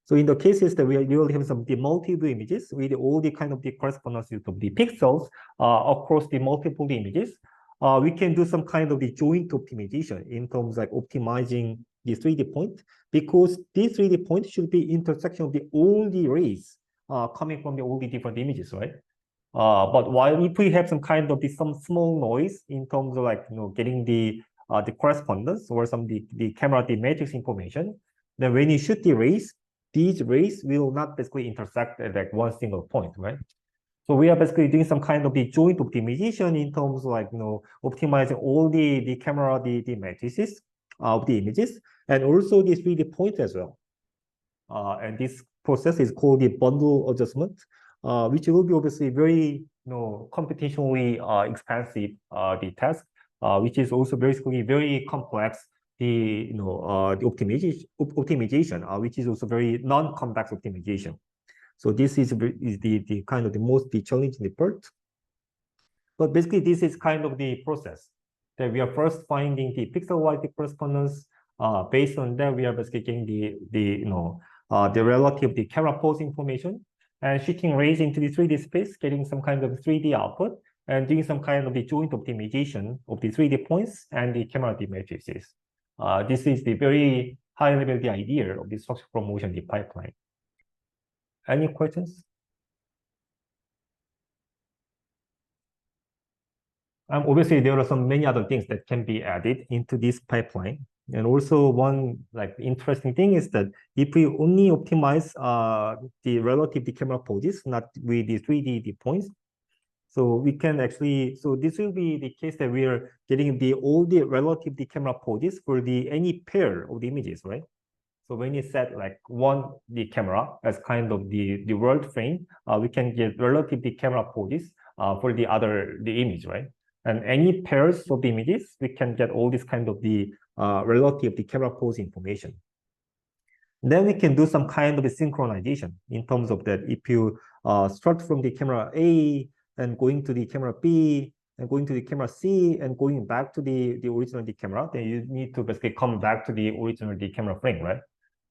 So in the cases that we will have some multiple images with all the kind of the correspondences of the pixels across the multiple images, we can do some kind of the joint optimization in terms of like optimizing the 3D point, because this 3D point should be intersection of all the rays coming from all the different images, right? But while if we have some kind of some small noise in terms of like getting the correspondence or some the camera matrix information, then when you shoot the rays, these rays will not basically intersect at like one single point, right? So we are basically doing some kind of the joint optimization in terms of like optimizing all the camera the matrices of the images and also the 3D points as well. And this process is called the bundle adjustment, which will be obviously very computationally expensive the task, which is also basically very complex the the optimization, which is also very non-convex optimization. So this is the kind of the most challenging part. But basically, this is kind of the process that we are first finding the pixel-wise correspondence. Based on that, we are basically getting the relative camera pose information and shifting rays into the 3D space, getting some kind of 3D output, and doing some kind of the joint optimization of the 3D points and the camera D matrices. This is the very high level the idea of the structure from motion pipeline. Any questions? Obviously, there are many other things that can be added into this pipeline. And also one interesting thing is that if we only optimize the relative camera poses, not with the 3D points, so we can actually, so this will be the case that we are getting all the relative camera poses for any pair of the images, right? So when you set the camera as kind of the world frame, we can get relative camera poses for the image, right? And any pairs of the images, we can get all this kind of the relative camera pose information. Then we can do some kind of a synchronization in terms of that. If you start from the camera A and going to the camera B and going to the camera C and going back to the original camera, then you need to basically come back to the original camera frame, right?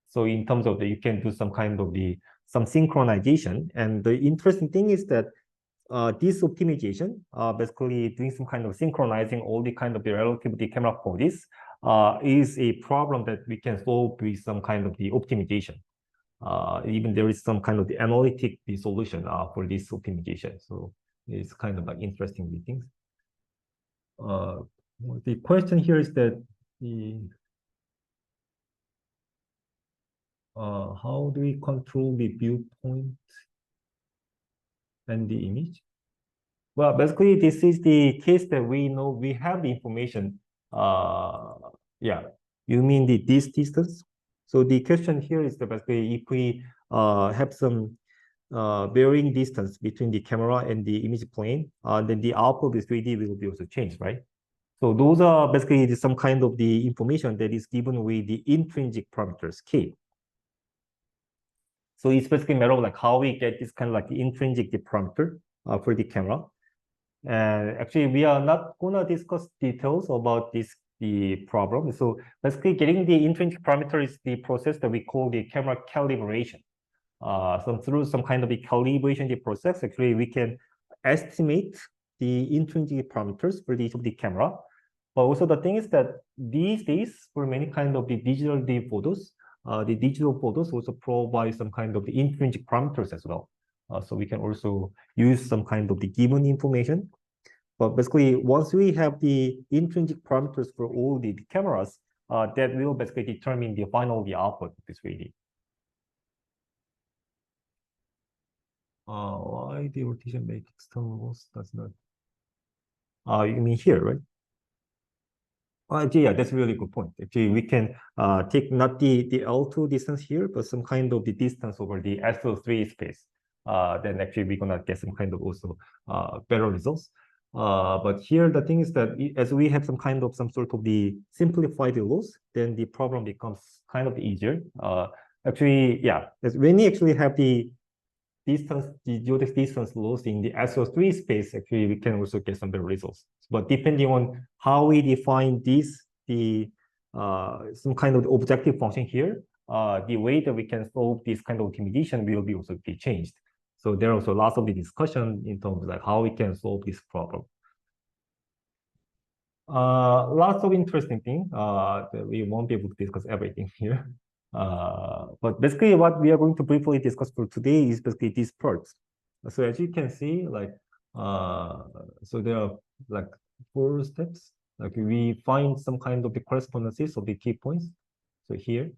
So in terms of that, you can do some kind of some synchronization. And the interesting thing is that this optimization, basically doing some kind of synchronizing all the kind of the relative camera poses, is a problem that we can solve with some kind of the optimization. Even there is some kind of the analytic solution for this optimization. So it's kind of interesting things. The question here is that how do we control the viewpoint and the image? Well, basically, this is the case that we know we have the information. Yeah, you mean this distance? So the question here is that basically, if we have some varying distance between the camera and the image plane, then the output of 3D will be also changed, right? So those are basically some kind of the information that is given with the intrinsic parameters K. So it's basically a matter of how we get this kind of the intrinsic parameter for the camera. And actually, we are not gonna discuss details about the problem. So basically, getting the intrinsic parameter is the process that we call the camera calibration. So through some kind of the calibration process, actually, we can estimate the intrinsic parameters for each of the camera. But also the thing is that these days, for many kind of the digital photos, the digital photos also provide some kind of the intrinsic parameters as well. So we can also use some kind of the given information. But basically, once we have the intrinsic parameters for all the cameras, that will basically determine the final output of this 3D. Why the rotation matrix terminals does not? You mean here, right? Yeah, that's a really good point. Actually, we can take not the L2 distance here, but some kind of the distance over the SO3 space. Then actually we're gonna get some kind of also better results. But here the thing is that as we have some sort of the simplified loss, then the problem becomes kind of easier. Actually, yeah, when you actually have the geodetic distance loss in the SO3 space, actually we can also get some better results. But depending on how we define some kind of objective function here, the way that we can solve this kind of optimization will be also be changed. So there are also lots of the discussion in terms of how we can solve this problem. Lots of interesting things that we won't be able to discuss everything here. But basically what we are going to briefly discuss for today is basically these parts. So as you can see, so there are 4 steps. We find some kind of the correspondences of the key points. So here,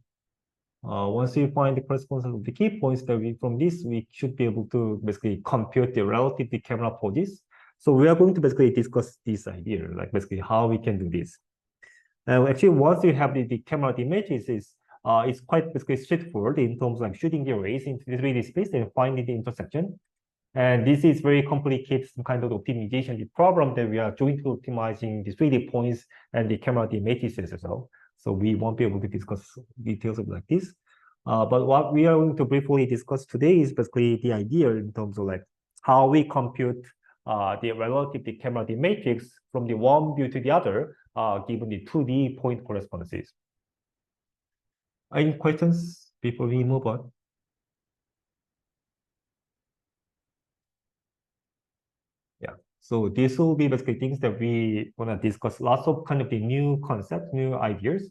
once we find the correspondence of the key points, from this we should be able to basically compute the relative camera poses. So we are going to basically discuss this idea, basically how we can do this. And actually, once you have the camera images, it's quite basically straightforward in terms of shooting the rays into the 3D space and finding the intersection. And this is very complicated, some kind of optimization problem that we are jointly optimizing the 3D points and the camera matrices as well. So we won't be able to discuss details of like this. But what we are going to briefly discuss today is basically the idea in terms of like how we compute the relative camera matrix from the one view to the other, given the 2D point correspondences. Any questions before we move on? Yeah. So this will be basically things that we want to discuss, lots of kind of the new concepts, new ideas.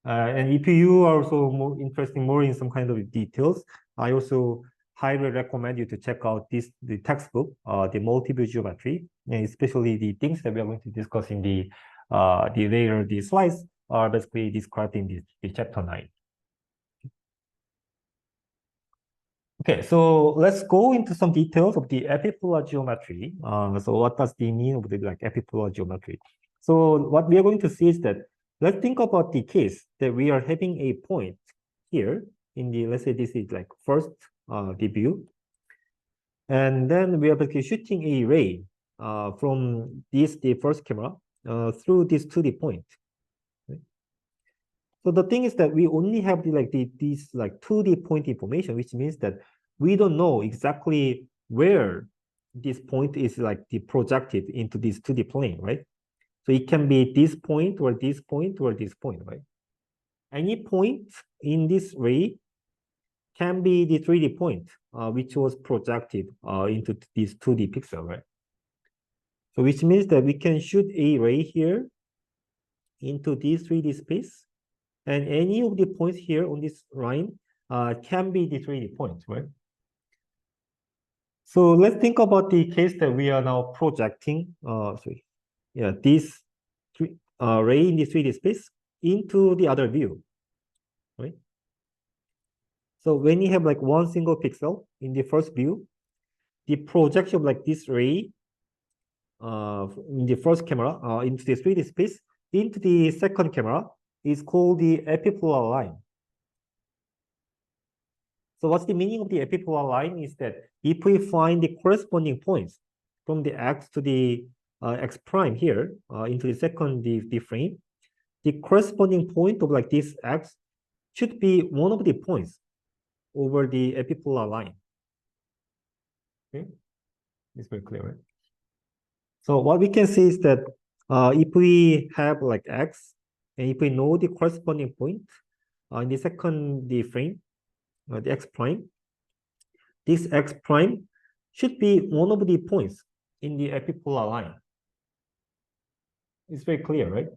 And if you are also more interested more in some kind of details, I also highly recommend you to check out the textbook, the multi-view geometry, and especially the things that we are going to discuss in the later the slides are basically described in the chapter 9. Okay, so let's go into some details of the epipolar geometry. So what does the mean of the like epipolar geometry? So what we are going to see is that let's think about the case that we are having a point here in the, let's say this is like first the view, and then we are basically shooting a ray from the first camera through this 2D point. Right? So the thing is that we only have these 2D point information, which means that we don't know exactly where this point is like projected into this 2D plane, right? So it can be this point or this point or this point, right? Any point in this ray can be the 3D point, which was projected into this 2D pixel, right? So which means that we can shoot a ray here into this 3D space, and any of the points here on this line can be the 3D points, right? So let's think about the case that we are now projecting, this ray in the 3D space into the other view, right? So when you have like one single pixel in the first view, the projection of like this ray in the first camera into the 3D space into the second camera is called the epipolar line. So what's the meaning of the epipolar line is that if we find the corresponding points from the x to the x prime here into the second the frame, the corresponding point of like this x should be one of the points over the epipolar line. Okay, it's very clear, right? So what we can see is that if we have like x, and if we know the corresponding point in the second the frame, the x prime, this x prime should be one of the points in the epipolar line. It's very clear, right?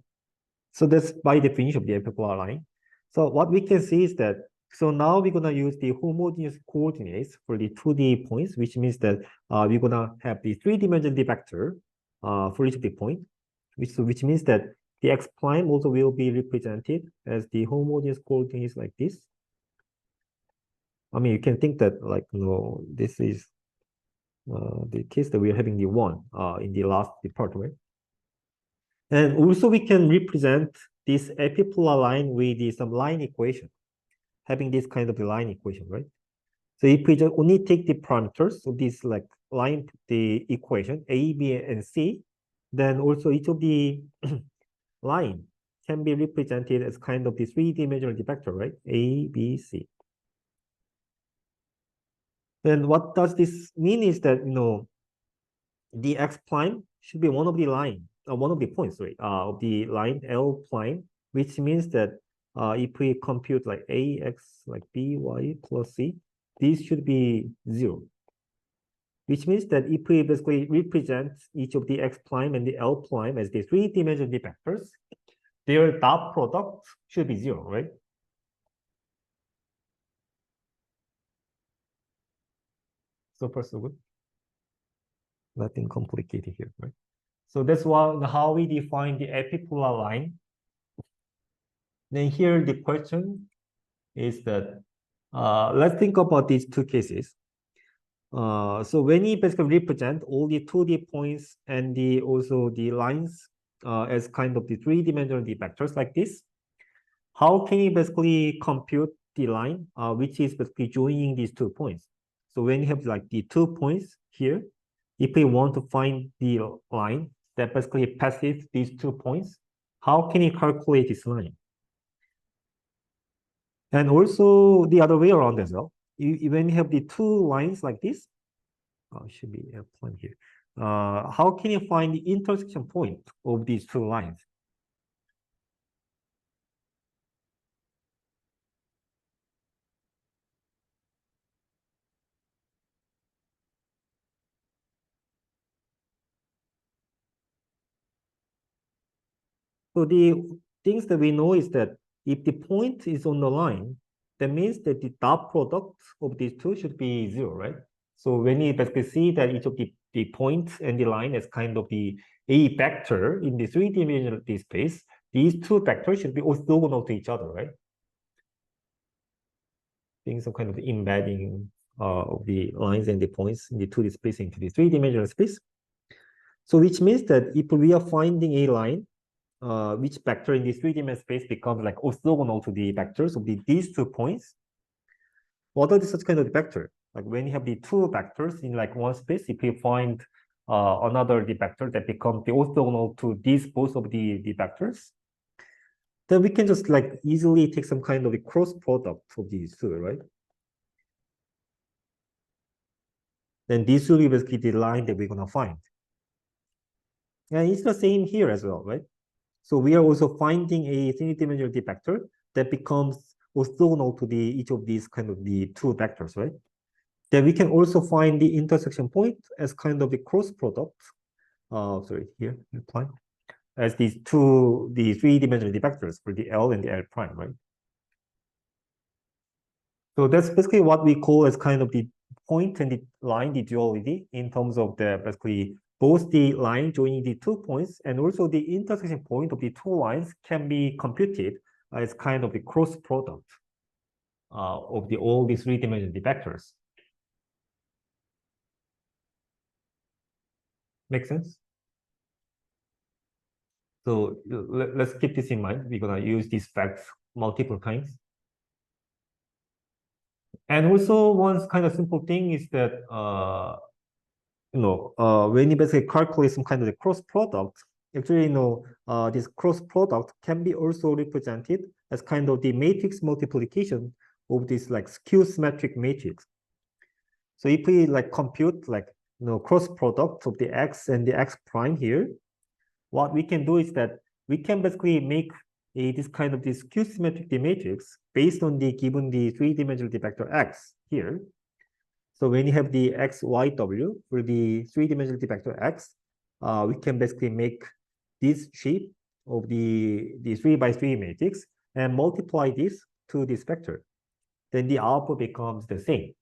So that's by definition of the epipolar line. So what we can see is that, so now we're going to use the homogeneous coordinates for the 2D points, which means that we're going to have the 3-dimensional vector for each of the point, which means that the x prime also will be represented as the homogeneous coordinates like this. I mean, you can think that like, this is the case that we are having the 1 in the last department. And also we can represent this epipolar line with some line equation, having this kind of a line equation, right? So if we just only take the parameters of this like line, the equation A, B, and C, then also each of the line can be represented as kind of the 3-dimensional vector, right? A, B, C. Then what does this mean is that, the x prime should be one of the points, right, of the line L prime, which means that if we compute like ax like by plus c, this should be 0. Which means that if we basically represent each of the x prime and the L prime as the 3-dimensional vectors, their dot product should be 0, right? So far, so good. Nothing complicated here, right? So that's how we define the epipolar line. Then here the question is that let's think about these two cases. So when you basically represent all the 2D points and also the lines as kind of the 3-dimensional vectors like this, how can you basically compute the line which is basically joining these 2 points? So when you have like the 2 points here, if we want to find the line that basically passes these 2 points, how can you calculate this line? And also the other way around as well. When you have the two lines like this, should be a point here. How can you find the intersection point of these two lines? So the things that we know is that if the point is on the line, that means that the dot product of these two should be 0, right? So when you basically see that each of the points and the line is kind of the a vector in the three-dimensional space, these two vectors should be orthogonal to each other, right? Being some kind of embedding of the lines and the points in the 2D space into the three-dimensional space. So which means that if we are finding a line, which vector in this three-dimensional space becomes like orthogonal to the vectors of these 2 points, what are such kind of vector? Like when you have the 2 vectors in like one space, if you find another vector that becomes the orthogonal to these both of the vectors, then we can just like easily take some kind of a cross product of these two, right? Then this will be basically the line that we're gonna find. And it's the same here as well, right? So we are also finding a three-dimensional vector that becomes orthogonal to each of these kind of the 2 vectors, right? Then we can also find the intersection point as kind of the cross product. Here, apply as the three-dimensional vectors for the L and the L prime, right? So that's basically what we call as kind of the point and the line, the duality, in terms of the basically both the line joining the 2 points and also the intersection point of the 2 lines can be computed as kind of the cross product of all these three-dimensional vectors. Make sense? So let's keep this in mind. We're gonna use these facts multiple times. And also one kind of simple thing is that when you basically calculate some kind of a cross product, actually, this cross product can be also represented as kind of the matrix multiplication of this like skew symmetric matrix. So if we like compute like cross product of the x and the x prime here, what we can do is that we can basically make this kind of this skew symmetric matrix based on the given the three-dimensional vector x here. So when you have the x, y, w for the three-dimensional vector x, we can basically make this shape of the 3x3 matrix and multiply this to this vector. Then the output becomes the same.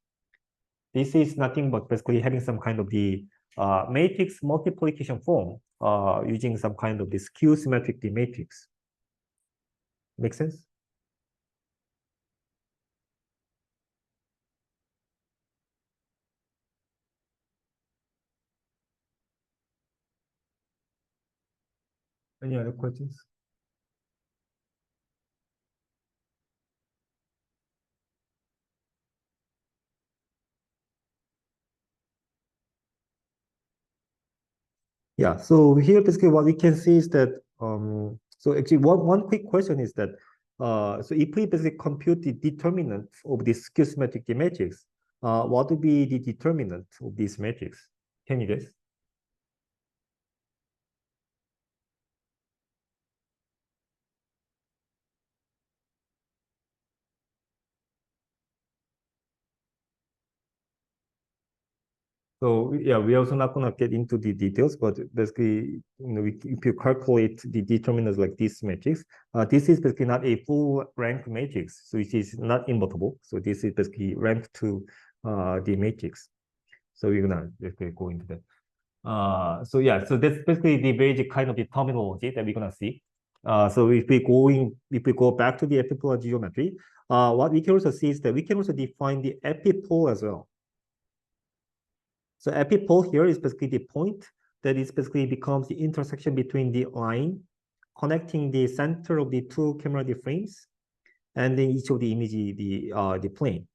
This is nothing but basically having some kind of the matrix multiplication form using some kind of the skew symmetric matrix. Make sense? Any other questions? Yeah, so here basically what we can see is that so actually one quick question is that so if we basically compute the determinant of this skew symmetric matrix, what would be the determinant of this matrix? Can you guess? So yeah, we're also not gonna get into the details, but basically, if you calculate the determinants like this matrix, this is basically not a full rank matrix, so it is not invertible. So this is basically rank to the matrix. So we're gonna basically go into that. So yeah, so that's basically the basic kind of the terminology that we're gonna see. So if we go back to the epipolar geometry, what we can also see is that we can also define the epipole as well. So epipole here is basically the point that is basically becomes the intersection between the line connecting the center of the 2 camera frames and then each of the image, the plane.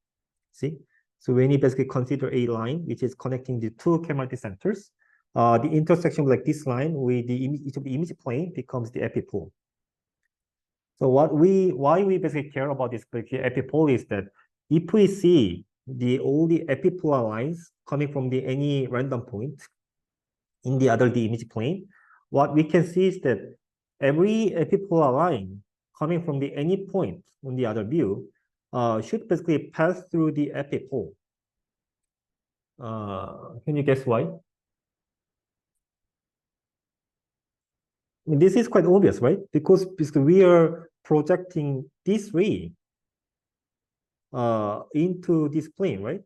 See? So when you basically consider a line which is connecting the 2 camera centers, the intersection like this line with each of the image plane becomes the epipole. So why we basically care about this epipolar is that if we see all the epipolar lines coming from any random point in the image plane, what we can see is that every epipolar line coming from any point on the other view should basically pass through the epipole. Can you guess why? I mean, this is quite obvious, right? Because we are projecting this ray into this plane, right?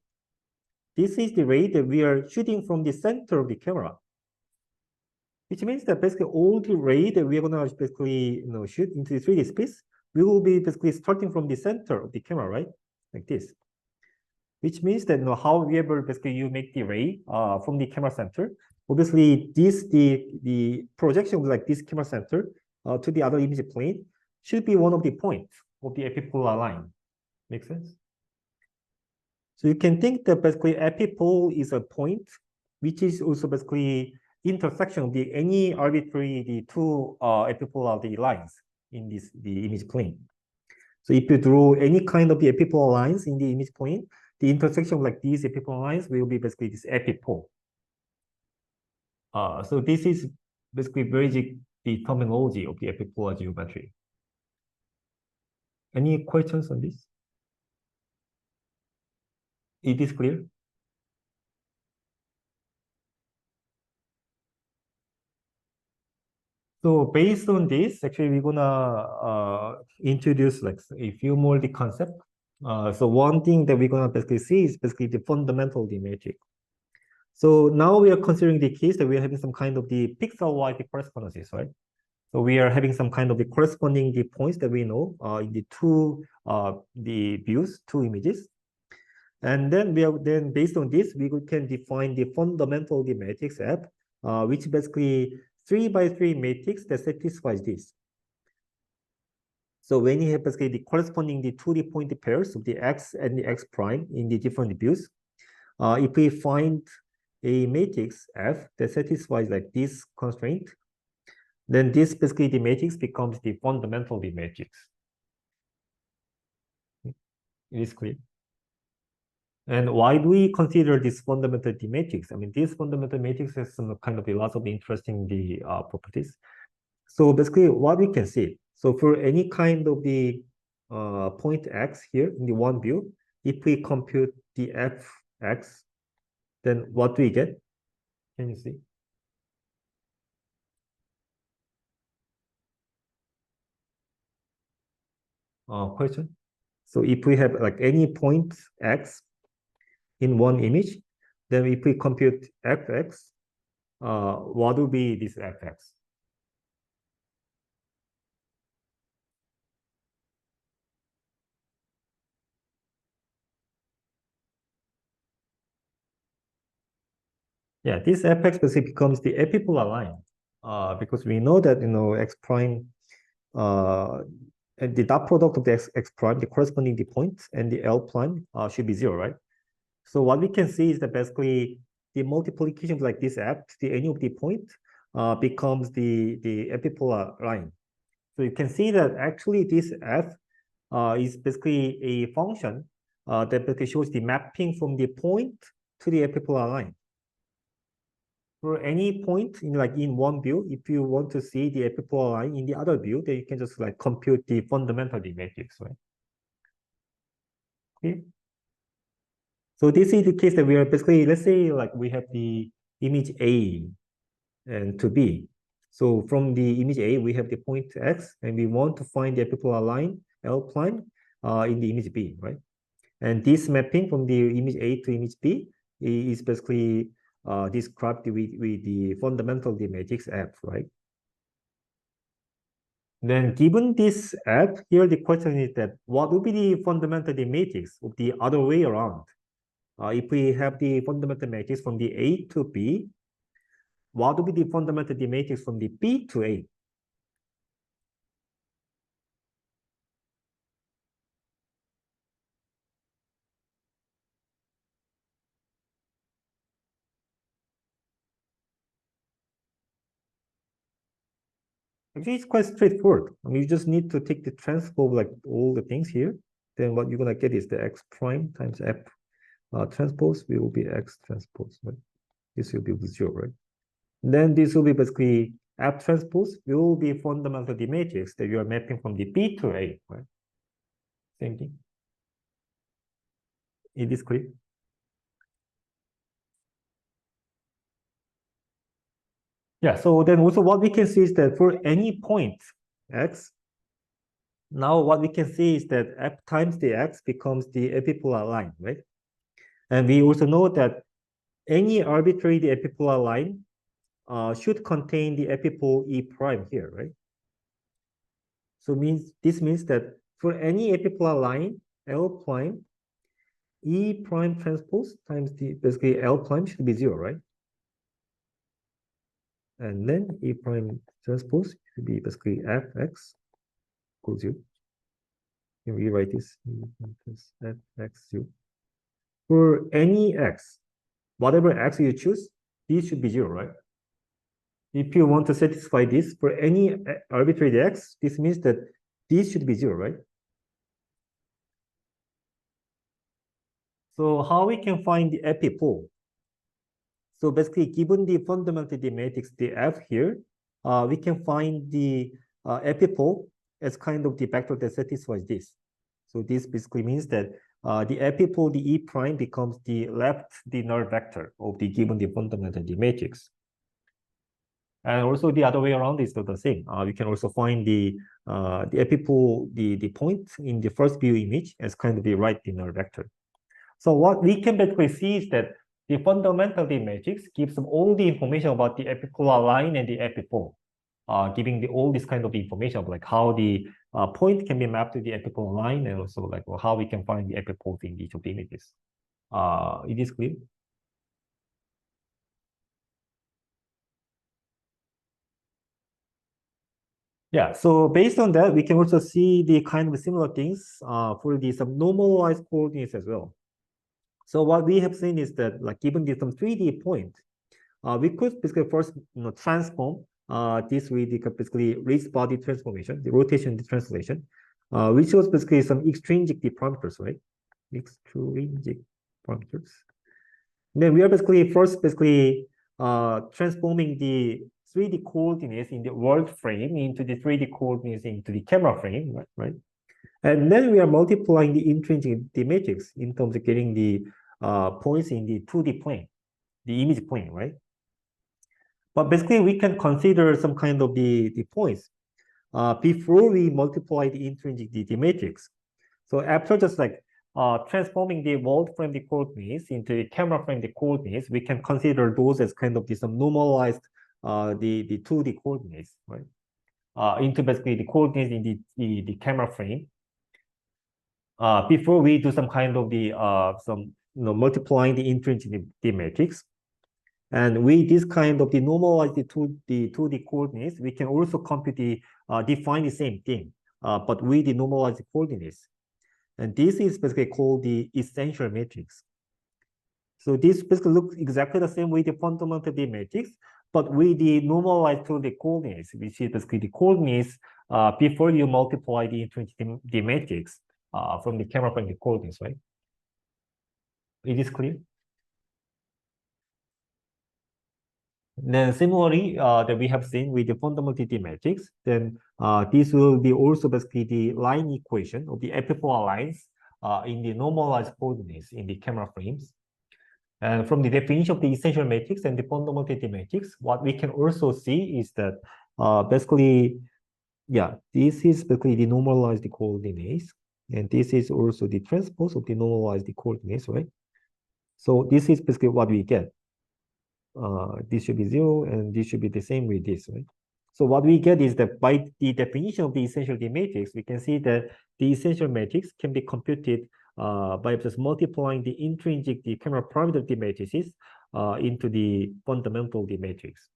This is the ray that we are shooting from the center of the camera, which means that basically all the ray that we are gonna basically shoot into the 3D space, we will be basically starting from the center of the camera, right? Like this. Which means that however basically you make the ray from the camera center, obviously the projection like this camera center to the other image plane should be one of the points of the epipolar line. Make sense? So you can think that basically epipole is a point which is also basically intersection of any arbitrary two epipolar lines in the image plane. So if you draw any kind of the epipolar lines in the image plane, the intersection of like these epipolar lines will be basically this epipole. So this is basically basic the terminology of the epipolar geometry. Any questions on this? It is clear? So based on this, actually we're gonna introduce like a few more the concept. So one thing that we're gonna basically see is basically the fundamental the matrix. So now we are considering the case that we are having some kind of the pixel-wise correspondences, right? So we are having some kind of the corresponding the points that we know in the two the views, two images. And then based on this, we can define the fundamental the matrix F, which basically 3x3 matrix that satisfies this. So when you have basically the corresponding the 2D point pairs of the x and the x prime in the different views, if we find a matrix F that satisfies like this constraint, then this basically the matrix becomes the fundamental the matrix. It is clear. And why do we consider this fundamental the matrix? I mean, this fundamental matrix has some kind of a lot of interesting the properties. So basically, what we can see. So for any kind of the point x here in the one view, if we compute the fx, then what do we get? Can you see? Question. So if we have like any point x in one image, then if we compute fx, what will be this fx? Yeah, this fx basically becomes the epipolar line, because we know that x prime, and the dot product of the x prime, the corresponding the point, and the L prime should be 0, right? So what we can see is that basically the multiplication of like this f to any of the point becomes the epipolar line. So you can see that actually this f is basically a function that basically shows the mapping from the point to the epipolar line. For any point in one view, if you want to see the epipolar line in the other view, then you can just like compute the fundamental matrix, right? Okay. So this is the case that we are basically, let's say like we have the image A and to B. So from the image A, we have the point X, and we want to find the epipolar line L prime in the image B, right? And this mapping from the image A to image B is basically described with the fundamental matrix F, right? Then given this F, here the question is that what would be the fundamental matrix of the other way around? If we have the fundamental matrix from the A to B, what would be the fundamental matrix from the B to A? Actually, it's quite straightforward. I mean, you just need to take the transpose like all the things here. Then what you're gonna get is the x prime times f transpose will be x transpose, right? This will be 0, right? And then this will be basically f transpose will be fundamental the matrix that you are mapping from the B to A, right? Same thing. It is clear. Yeah, so then also what we can see is that for any point x, now what we can see is that f times the x becomes the epipolar line, right? And we also know that any arbitrary epipolar line should contain the epipole E prime here, right? So this means that for any epipolar line, L prime, E prime transpose times the basically L prime should be 0, right? And then E prime transpose should be basically Fx equals 0. Can we rewrite this? Fx 0. For any x, whatever x you choose, this should be 0, right? If you want to satisfy this for any arbitrary x, this means that this should be 0, right? So how we can find the epipole? So basically, given the fundamental the matrix, the F here, we can find the epipole as kind of the vector that satisfies this. So this basically means that the epipole, the E prime, becomes the left the null vector of the given the fundamental the matrix. And also the other way around is the same. We can also find the epipole, the point in the first view image as kind of the right the null vector. So what we can basically see is that the fundamental the matrix gives them all the information about the epipolar line and the epipole, giving all this kind of information of like how the point can be mapped to the epipolar line, and also like how we can find the epipoles in each of the images. It is clear? Yeah, so based on that, we can also see the kind of similar things for the some normalized coordinates as well. So what we have seen is that like given the some 3D point, we could basically first transform this with the basically raised body transformation, the rotation the translation, which was basically some extrinsic parameters, right? Extrinsic parameters. And then we are basically first transforming the 3D coordinates in the world frame into the 3D coordinates into the camera frame, right? And then we are multiplying the intrinsic the matrix in terms of getting the points in the 2D plane, the image plane, right? But basically, we can consider some kind of the points before we multiply the intrinsic the matrix. So after just like transforming the world frame the coordinates into the camera frame the coordinates, we can consider those as kind of some normalized the 2D coordinates, right? Into basically the coordinates in the camera frame. Before we do some kind of the multiplying the intrinsic the matrix. And with this kind of the normalized the 2D coordinates, we can also compute the define the same thing, but with the normalized coordinates. And this is basically called the essential matrix. So this basically looks exactly the same with the fundamental the matrix, but with the normalized to the coordinates, which is basically the coordinates before you multiply the intrinsic the matrix from the camera frame the coordinates, right? It is clear? Then similarly, that we have seen with the fundamental the matrix, then this will be also basically the line equation of the epipolar lines in the normalized coordinates in the camera frames. And from the definition of the essential matrix and the fundamental the matrix, what we can also see is that basically, yeah, this is basically the normalized coordinates, and this is also the transpose of the normalized coordinates, right? So this is basically what we get. This should be 0, and this should be the same with this, right? So what we get is that by the definition of the essential the matrix, we can see that the essential matrix can be computed by just multiplying the intrinsic the camera parameter the matrices into the fundamental the matrix.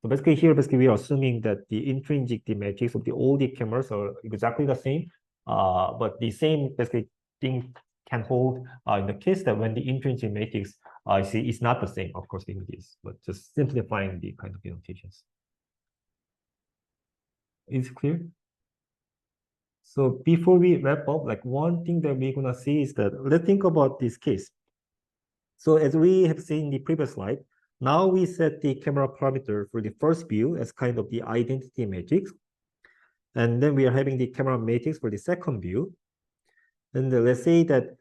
So basically here, we are assuming that the intrinsic the matrix of all the cameras are exactly the same, but the same basically thing can hold in the case that when the intrinsic matrix is not the same, of course, it is, but just simplifying the kind of notations. Is it clear? So before we wrap up, like one thing that we're gonna see is that let's think about this case. So as we have seen in the previous slide, now we set the camera parameter for the first view as kind of the identity matrix. And then we are having the camera matrix for the second view. And let's say that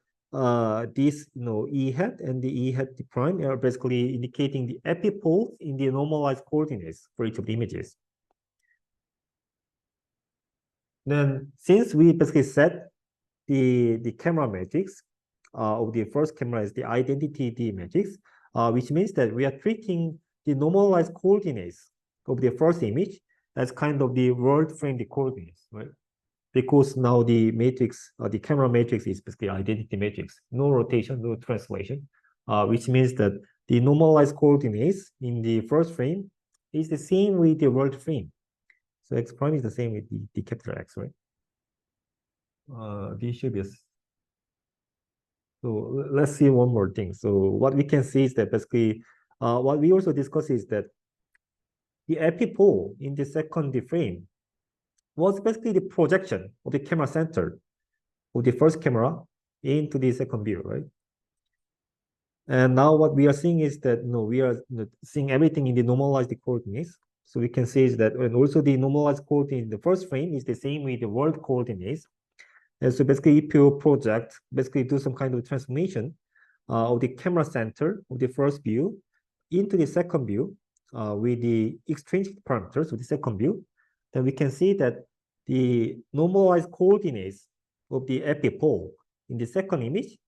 this E hat and the E hat prime are basically indicating the epipoles in the normalized coordinates for each of the images. Then since we basically set the camera matrix of the first camera as the identity D matrix, which means that we are treating the normalized coordinates of the first image as kind of the world frame the coordinates, right? Because now the matrix, the camera matrix is basically identity matrix, no rotation, no translation, which means that the normalized coordinates in the first frame is the same with the world frame. So X prime is the same with the capital X, right? This should be so let's see one more thing. So what we can see is that basically what we also discussed is that the epipole in the second frame was basically the projection of the camera center of the first camera into the second view, right? And now what we are seeing is that we are seeing everything in the normalized coordinates. So we can see is that, and also the normalized coordinate in the first frame is the same with the world coordinates. And so basically, if you project, basically do some kind of transformation of the camera center of the first view into the second view with the extrinsic parameters of the second view, then we can see that the normalized coordinates of the epipole in the second image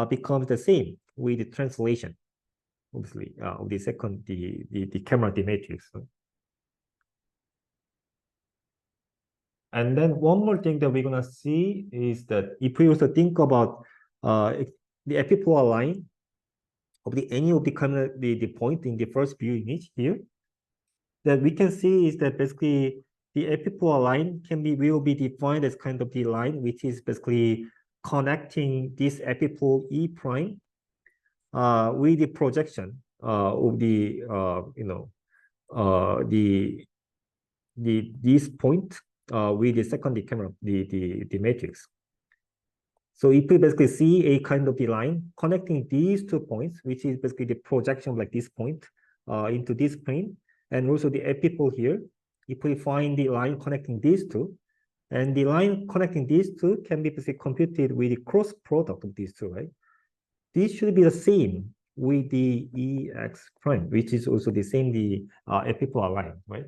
becomes the same with the translation, obviously, of the second, the camera D matrix. And then one more thing that we're gonna see is that if we also think about the epipolar line of any of the point in the first view image here, that we can see is that basically the epipolar line will be defined as kind of the line which is basically connecting this epipole E prime with the projection of the this point with the secondary camera, the matrix. So if we basically see a kind of the line connecting these 2 points, which is basically the projection of like this point into this plane, and also the epipole here, if we find the line connecting these two, and the line connecting these two can be basically computed with the cross product of these two, right? This should be the same with the EX prime, which is also the same the epipolar line, right?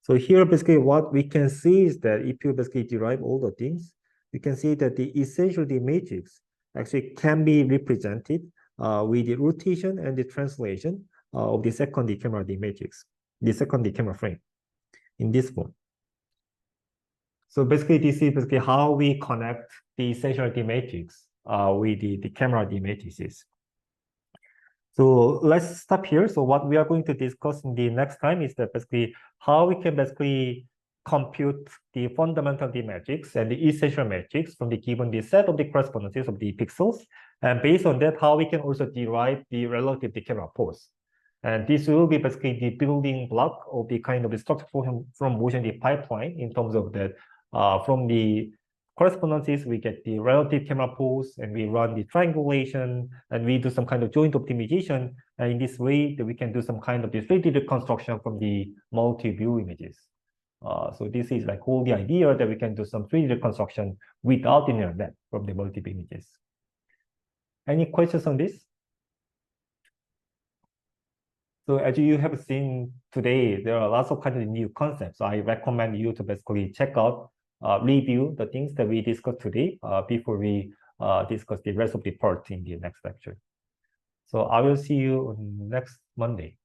So here, basically, what we can see is that if you basically derive all the things, you can see that the essential D matrix actually can be represented with the rotation and the translation of the second D camera D matrix, the second D camera frame in this form. So basically, this is basically how we connect the essential D matrix with the camera D matrices. So let's stop here. So what we are going to discuss in the next time is that basically how we can basically compute the fundamental D matrix and the essential matrix from the given the set of the correspondences of the pixels. And based on that, how we can also derive the relative camera pose. And this will be basically the building block of the kind of the structure from motion the pipeline in terms of that from the correspondences, we get the relative camera pose, and we run the triangulation, and we do some kind of joint optimization. And in this way, that we can do some kind of the 3D reconstruction from the multi-view images. So this is like all the idea that we can do some 3D reconstruction without the neural net from the multiple images. Any questions on this? So as you have seen today, there are lots of kind of new concepts. I recommend you to basically check out, review the things that we discussed today before we discuss the rest of the part in the next lecture. So I will see you on next Monday.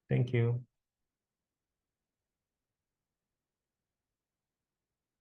Thank you.